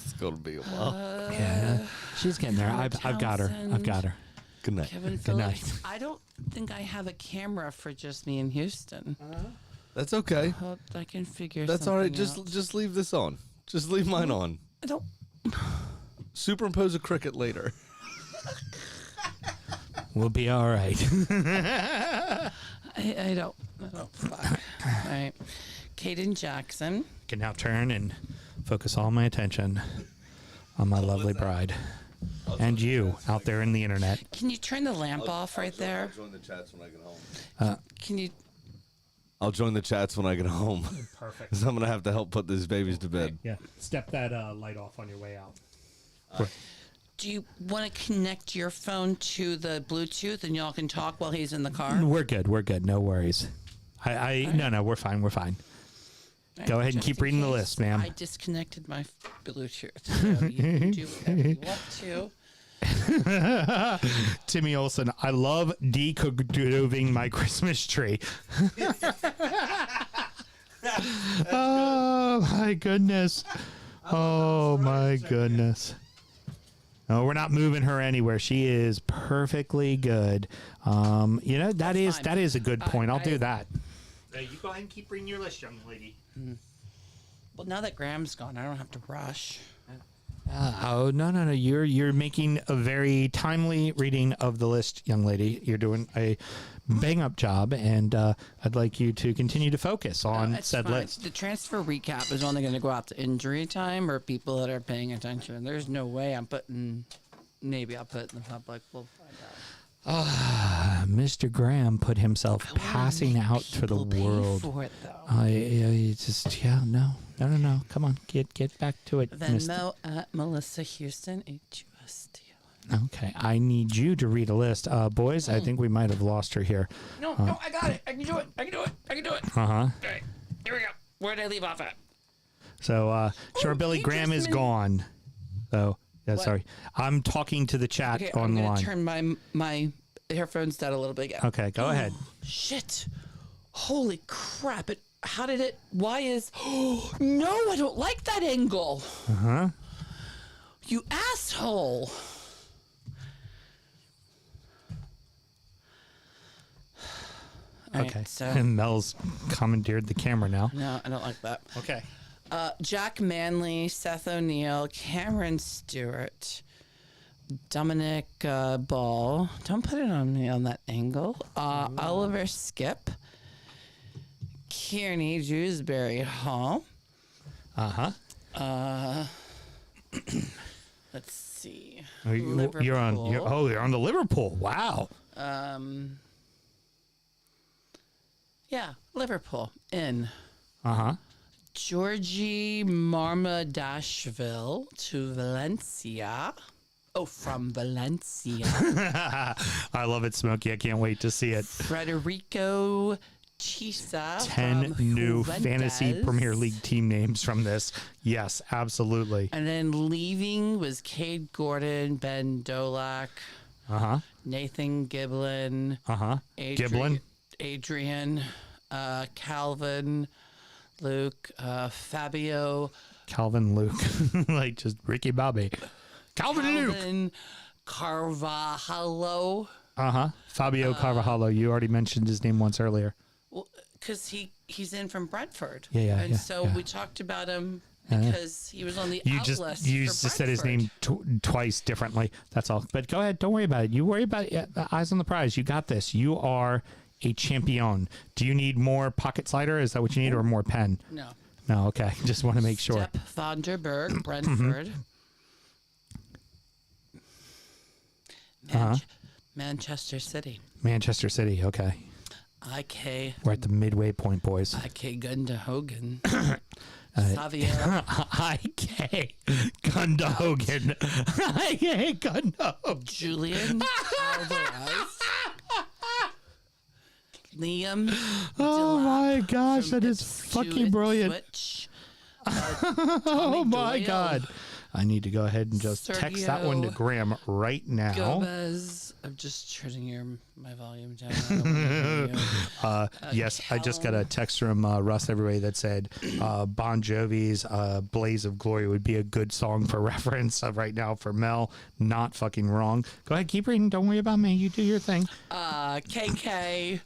It's gonna be a while. Yeah, she's getting there. I've got her. I've got her. Good night. Kevin Good night. Phillips. I don't think I have a camera for just me in Houston. That's okay. Hope I can figure That's all right. something out. Just leave this on. Just leave mine on. I don't. Superimpose a cricket later. We'll be all right. I don't. Fuck. All right. Caden Jackson. Can now turn and focus all my attention on my lovely bride. And you out there in the internet. Can you turn the lamp off right there? I'll join the chats when I get home. Can you? I'll join the chats when I get home. Perfect. Because I'm gonna have to help put these babies to bed. Yeah. Step that light off on your way out. Do you want to connect your phone to the Bluetooth and y'all can talk while he's in the car? We're good. We're good. No worries. No, we're fine. We're fine. Go ahead and Just keep in reading the case, list, ma'am. I disconnected my Bluetooth. So you can do whatever you want to. Timmy Olsen, I love decoding my Christmas tree. Oh, my goodness. Oh, my goodness. No, we're not moving her anywhere. She is perfectly good. That is a good point. I'll do that. You go ahead and keep reading your list, young lady. Well, now that Graham's gone, I don't have to rush. No. You're making a very timely reading of the list, young lady. You're doing a bang up job, and I'd like you to continue to focus on It's said fine. list. The transfer recap is only going to go out to injury time or people that are paying attention. There's no way I'm putting. Maybe I'll put it in the public. We'll find out. Mr. Graham put himself passing out to the People pay world. for it though. No. Come on, get back to it, Mr. Venmo at Melissa Houston HUST. Okay, I need you to read a list. Boys, I think we might have lost her here. No, I got it. I can do it. Uh-huh. Okay, here we go. Where did I leave off at? So, sure, Billy he Graham just is gone. So, yeah, What? sorry. I'm talking to the chat Okay, on I'm the gonna line. turn my earphones down a little bit again. Okay, go ahead. Shit! Holy crap! Why is? No, I don't like that angle. Uh-huh. You asshole! All right, Okay. so And Mel's commandeered the camera now. no, I don't like that. Okay. Jack Manley, Seth O'Neill, Cameron Stewart, Dominic Ball. Don't put it on me on that angle. Oliver Skip, Kearney, Dewsbury Hall. Let's see. You're on the Liverpool. Wow. Yeah, Liverpool in. Georgie Marmadashville to Valencia. Oh, from Valencia. I love it, Smokey. I can't wait to see it. Frederico Chisa. 10 new Juventus. fantasy Premier League team names from this. Yes, absolutely. And then leaving was Cade Gordon, Ben Dolak, Nathan Giblin, Adrian, Calvin, Luke, Fabio. Calvin Luke. Like just Ricky Bobby. Calvin Carvajalo. Fabio Carvajalo. You already mentioned his name once earlier. Well, because he's in from Brentford. Yeah. We talked about him because he was on the outlist. You just said his name twice differently. That's all. But go ahead. Don't worry about it. You worry about it. Eyes on the prize. You got this. You are a champion. Do you need more pocket slider? Is that what you need, or more pen? No. No. Okay. Just want to make sure. Step Vanderberg, Brentford. Manchester City. Manchester City. Okay. IK. We're at the midway point, boys. IK Gundahogan. Savio. IK Gundahogan. IK Gundahogan. Julian Alvarez. Liam. Oh my gosh, from that is fucking brilliant. Switch. Oh my Doyle. God. I need to go ahead and just text that one to Graham right now. Gomez. I'm just turning my volume down. I don't wanna hear you. Yes, I just got a text from Russ Everyway that said Bon Jovi's Blaze of Glory would be a good song for reference right now for Mel. Not fucking wrong. Go ahead, keep reading. Don't worry about me. You do your thing. KK.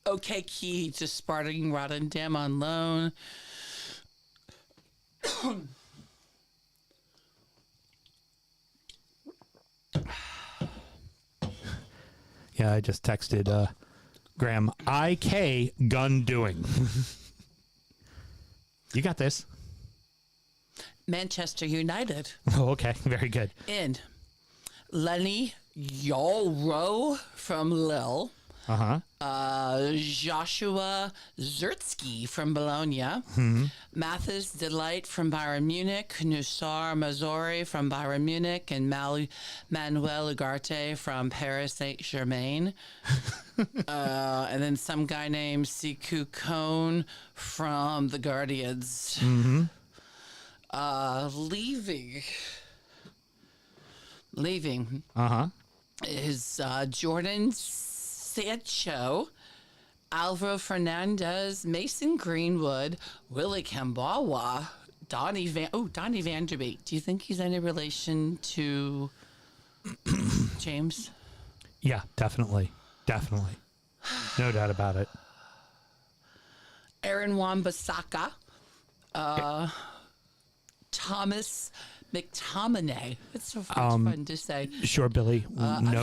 OK Key to Spartan Rotterdam on loan. Yeah, I just texted Graham. IK gun doing. You got this. Manchester United. Oh, okay. Very good. In Lenny Yolro from Lille. Joshua Zertsky from Bologna. Mathis Delight from Bayern Munich. Nusar Mazzori from Bayern Munich. And Manuel Ugarte from Paris Saint-Germain. And then some guy named Siku Kone from the Guardians. Leaving is Jordan Sancho, Alvaro Fernandez, Mason Greenwood, Willie Kambawa, Donnie Van Der Beek. Do you think he's any relation to James? Yeah, definitely. Definitely. No doubt about it. Aaron Wan-Bissaka, Thomas McTominay. It's so fun to say. Sure, Billy.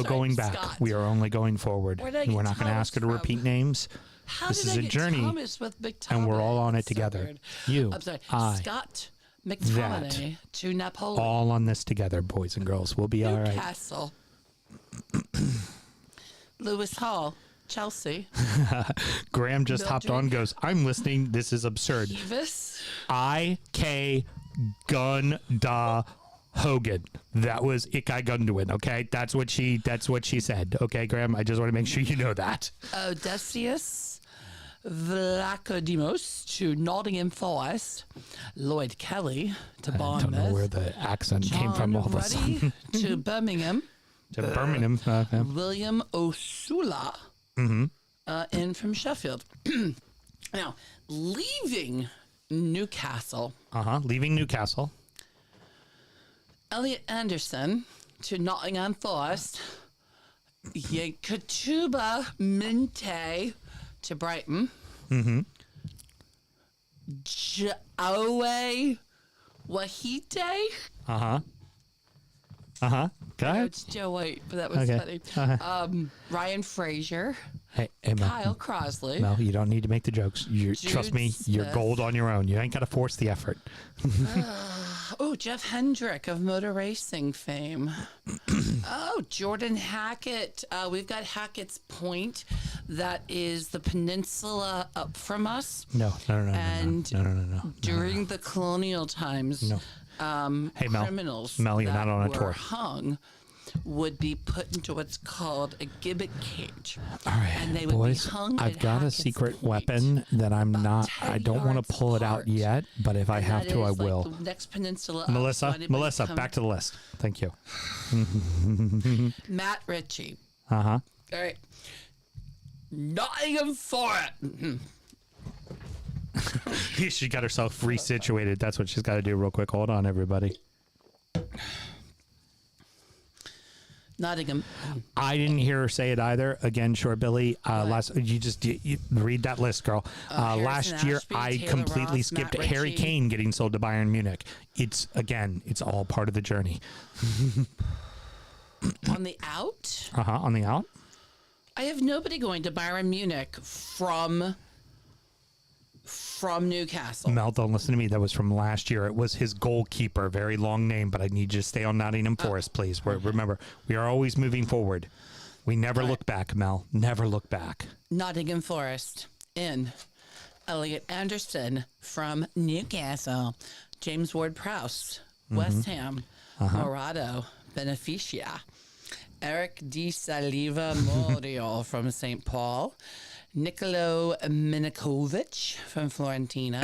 Going back. Scott. We are only going forward. Where did I get We're not going to Thomas ask her to from? repeat names. How This did is I a get journey, Thomas with McTominay? and we're all on it That's so together. weird. You, I'm sorry. I, Scott McTominay to Napoli. all on this together, boys and girls. We'll be all right. Newcastle. Lewis Hall, Chelsea. Graham just hopped on. Goes. I'm listening. This is absurd. Davis. IK Gun Da Hogan. That was Ikai Gundogan. Okay, that's what she said. Okay, Graham. I just want to make sure you know that. Odysseus Vlachodimos to Nottingham Forest. Lloyd Kelly to Bournemouth. I don't know where the accent came from all of a sudden. to Birmingham. To Birmingham. William Osula in from Sheffield. Now, leaving Newcastle. Leaving Newcastle. Elliot Anderson to Nottingham Forest. Katuba Minte to Brighton. Jaoe Wahite. Go ahead. It's Joe White, but that was funny. Ryan Fraser Hey, Mel. Kyle Crosley. Mel, you don't need to make the jokes. Trust me, you're Smith. gold on your own. You ain't got to force the effort. Oh, Jeff Hendrick of motor racing fame. Oh, Jordan Hackett. We've got Hackett's Point. That is the peninsula up from us. No. And No. during the colonial times, No. Hey, Mel. criminals Mel, you're that not on a were tour. hung would be put into what's called a gibbet cage. All right, and they would boys, be hung I've at got a Hackett's secret Point, weapon that I'm about not, 10 I don't want yards to pull it out apart. yet, but if I And have that to, I is, like, will. the next peninsula up. Melissa, So anybody come- back to the list. Thank you. Matt Ritchie. Uh-huh. All right. Nottingham Forest. She got herself resituated. That's what she's got to do real quick. Hold on, everybody. Nottingham. I didn't hear her say it either. Again, Short Billy. You read that list, girl. Harrison Last year, Ashby, I Taylor completely Ross, skipped Matt Harry Ritchie. Kane getting sold to Bayern Munich. It's all part of the journey. On the out, On the out. I have nobody going to Bayern Munich from Newcastle. Mel, don't listen to me. That was from last year. It was his goalkeeper. Very long name, but I need you to stay on Nottingham Forest, please. Remember, we are always moving forward. We never look back, Mel. Never look back. Nottingham Forest in Elliot Anderson from Newcastle, James Ward-Prowse, West Ham, Morado, Beneficia, Eric Di Saliva Morio from St. Paul, Nicolo Minikovic from Fiorentina,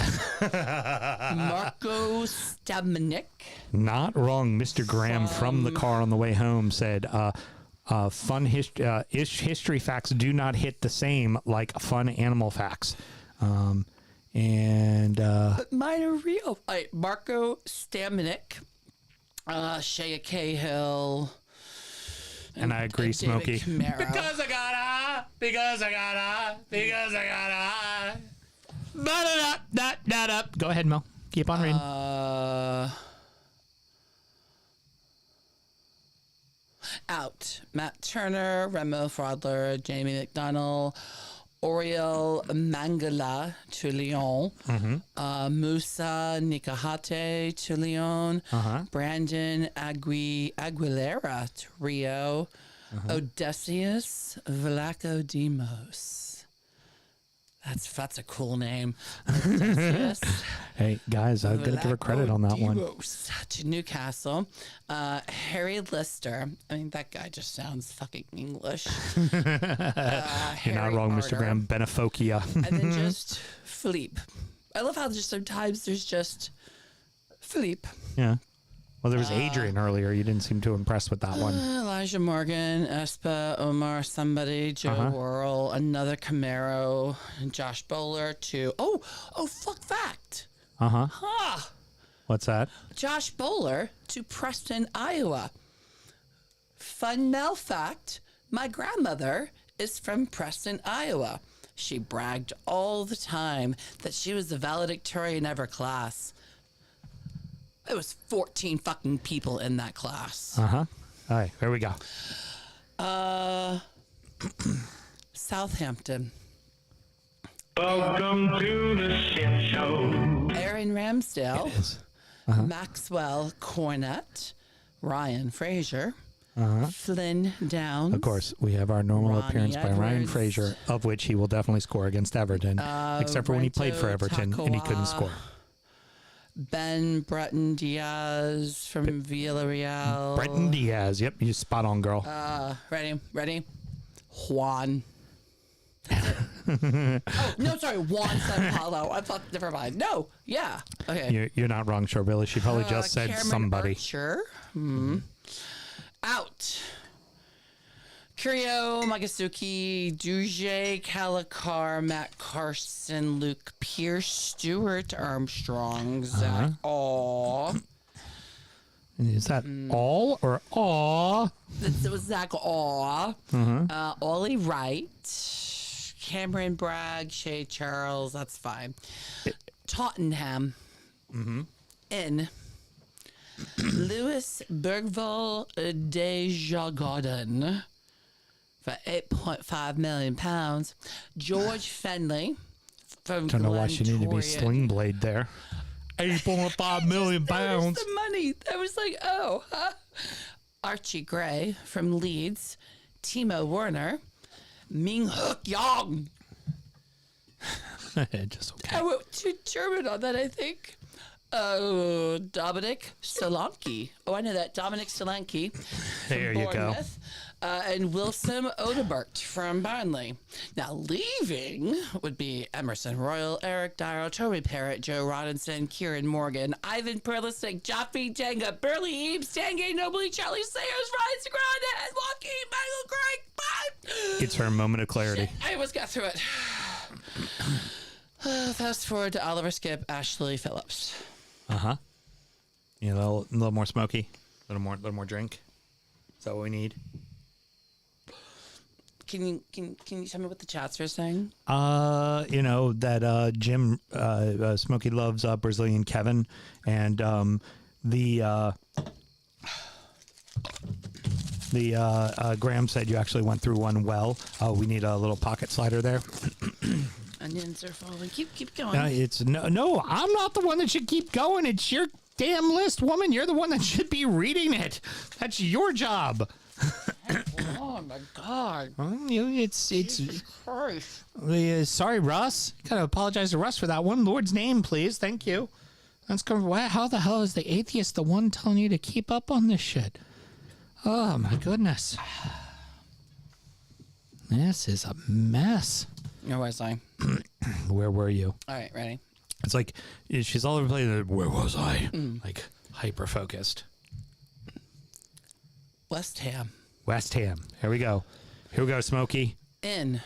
Marco Stabnik. Not wrong. Mr. Graham from the car on the way home said, fun history facts do not hit the same like fun animal facts. But mine are real. All right, Marco Stamnik, Shea Cahill. And I agree, David Smokey. Camaro. Because I gotta. Ba-da-da-da-da-da. Go ahead, Mel. Keep on reading. Out. Matt Turner, Remo Fraudler, Jamie McDonnell, Oriel Mangala to Lyon, Musa Nikahate to Lyon, Brandon Aguilera to Rio, Odysseus Vlachodimos. That's a cool name. Odysseus Hey, guys, I've got to give her credit on that one. Vlachodimos to Newcastle. Harry Lister. I mean, that guy just sounds fucking English. You're not wrong, Mr. Graham. Benefocia. And then just Philippe. I love how just sometimes there's just Philippe. Yeah. Well, there was Adrian earlier. You didn't seem too impressed with that one. Elijah Morgan, Espa, Omar, somebody, Joe Worrell, another Camaro, Josh Bowler to fuck fact. What's that? Josh Bowler to Preston, Iowa. Fun Mel fact, my grandmother is from Preston, Iowa. She bragged all the time that she was the valedictorian of her class. There was 14 fucking people in that class. All right, here we go. Southampton. Welcome to the shit show. Aaron Ramsdale. Maxwell Cornett. Ryan Fraser. Flynn Downs. Of course, we have our normal Ronnie appearance by Ryan Edwards. Fraser, of which he will definitely score against Everton, except for when he played for Rento Everton and he couldn't Takawa. score. Ben Breton Diaz from Villarreal. Brenton Diaz. Yep, you spot on, girl. Ready? Juan. Oh, no, sorry. Juan San Paulo. I thought, never mind. No. Yeah. Okay. You're not wrong, Short Billy. She probably just said Cameron somebody. Archer. Out. Curio, Magasuki, Duje, Calicar, Matt Carson, Luke Pierce, Stuart Armstrong, Zach Aw. Is that all or aw? It was Zach Aw. Ollie Wright, Cameron Bragg, Shay Charles. That's fine. Tottenham. In Louis Bergvall Desjardins. for £8.5 million. George Fenley from Don't know why she needed to be Glentorian. Sling Blade there. 8.5 million pounds. The money. I was like, oh, huh? Archie Gray from Leeds, Timo Werner, Ming Hook Yang. Just okay. I wrote too German on that, I think. Dominic Solanke. Oh, I know that. Dominic Solanke. There you go. And Wilson Odebert from Burnley. Now, leaving would be Emerson Royal, Eric Dyer, Toby Parrott, Joe Robinson, Kieran Morgan, Ivan Perlisic, Joffrey Jenga, Burley Eames, Tanguay Nobly, Charlie Sayers, Ryan Sagrada, and Joaquin Michael Craig. Bye. It's her moment of clarity. I almost got through it. Fast forward to Oliver Skip, Ashley Phillips. You know, a little more smoky, a little more drink. Is that what we need? Can you tell me what the chats are saying? You know that Jim Smokey loves Brazilian Kevin, and the Graham said you actually went through one well. We need a little pocket slider there. Onions are falling. Keep going. It's no. I'm not the one that should keep going. It's your damn list, woman. You're the one that should be reading it. That's your job. Oh my God! It's. Christ. Sorry, Russ. Gotta apologize to Russ for that one. Lord's name, please. Thank you. That's good. How the hell is the atheist the one telling you to keep up on this shit? Oh my goodness. This is a mess. Where was I? Where were you? All right, ready? It's like she's all over the place. Where was I? Like hyper focused. West Ham. West Ham. Here we go. Here we go, Smokey. In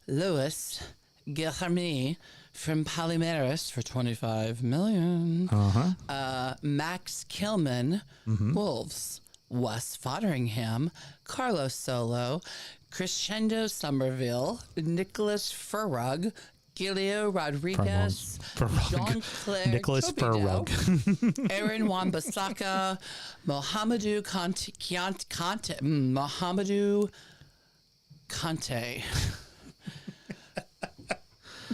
Louis Guilherme from Palmeiras for $25 million. Max Kilman, Wolves. Wes Fotheringham, Carlos Solo, Crescendo Somerville, Nicholas Furrug, Gilio Rodriguez, Jean-Claire Nicholas Tobido, Furrug. Aaron Wan-Bissaka, Mohamedou Mohamedou Conte,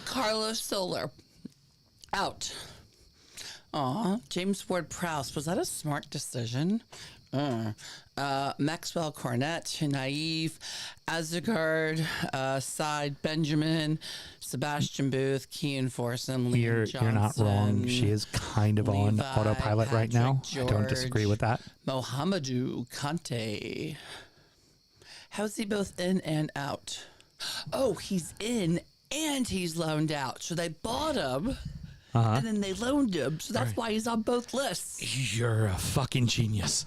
Carlos Soler, out. James Ward-Prowse, was that a smart decision? Maxwell Cornett, Naive, Azegard, Side Benjamin, Sebastian Booth, Kean Forson, Liam Johnson. You're not wrong. She is kind of on Levi, autopilot right now. Patrick I don't disagree George, with that. Mohamedou Conte. How's he both in and out? Oh, he's in and he's loaned out. So they bought him and then they loaned him. So that's why he's on both lists. You're a fucking genius.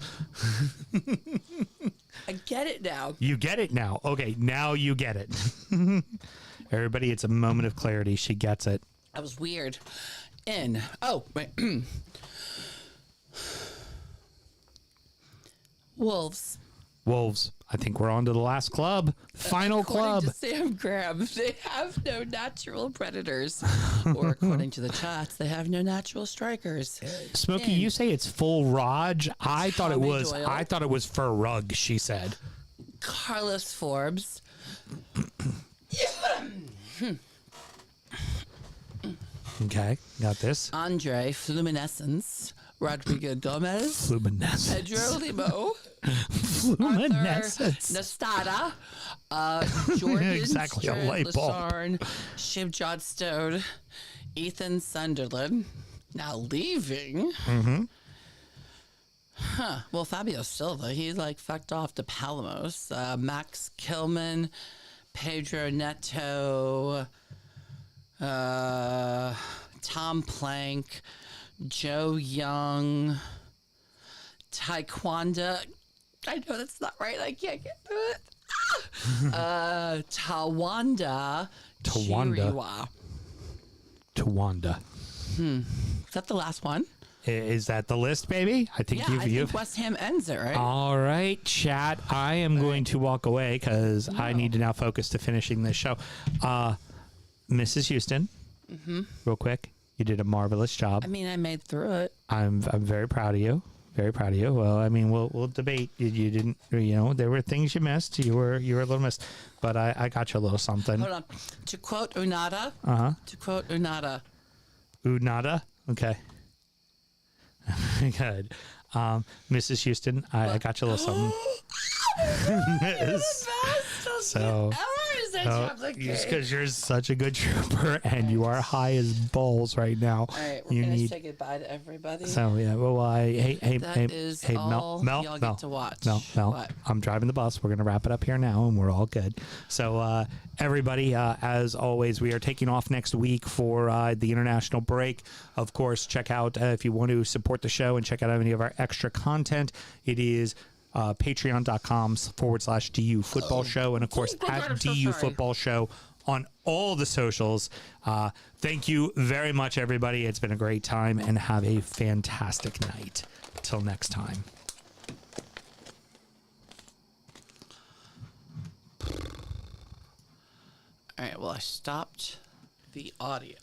I get it now. You get it now. Okay, now you get it. Everybody, it's a moment of clarity. She gets it. That was weird. In. Oh, wait. Wolves. Wolves. I think we're on to the last club. Final club. According to Sam Graham, they have no natural predators. Or according to the chats, they have no natural strikers. Smokey, you say it's full Raj. I thought it Tommy was. Doyle. I thought it was for rug. She said. Carlos Forbes. Okay, got this. Andre Fluminescence. Rodrigo Gomez. Luminescence. Pedro Limo. Luminescence. Nastada. Jordan Exactly, a light bulb. Lasarne, Shiv Johnstone, Ethan Sunderland. Now leaving. Well, Fabio Silva, he like fucked off to Palamos. Max Kilman, Pedro Neto, Tom Plank, Joe Young, Taekwondo. I know that's not right. I can't get through it. Tawanda. Chiriwa. Tawanda. Is that the last one? Is that the list, baby? I think Yeah, I you've. think West Ham ends it, right? All right, chat. I am going to walk away because I need to now focus to finishing this show. Mrs. Houston, real quick, you did a marvelous job. I mean, I made through it. I'm very proud of you. Very proud of you. Well, I mean, we'll debate. You didn't, there were things you missed. You were a little missed, but I got you a little something. Hold on. To quote Unada. Unada. Okay. Good. Mrs. Houston, I got you a little something. So, just because you're such a good trooper and you are high as balls right now, all right, we're gonna say goodbye to everybody. So yeah, well, hey, Mel, y'all get to watch. Mel, What? I'm driving the bus. We're gonna wrap it up here now, and we're all good. So everybody, as always, we are taking off next week for the international break. Of course, check out if you want to support the show and check out any of our extra content. It is patreon.com/DU Football Show, and of course at DU Football Show on all the socials. Thank you very much, everybody. It's been a great time, and have a fantastic night. Till next time. All right, well, I stopped the audio.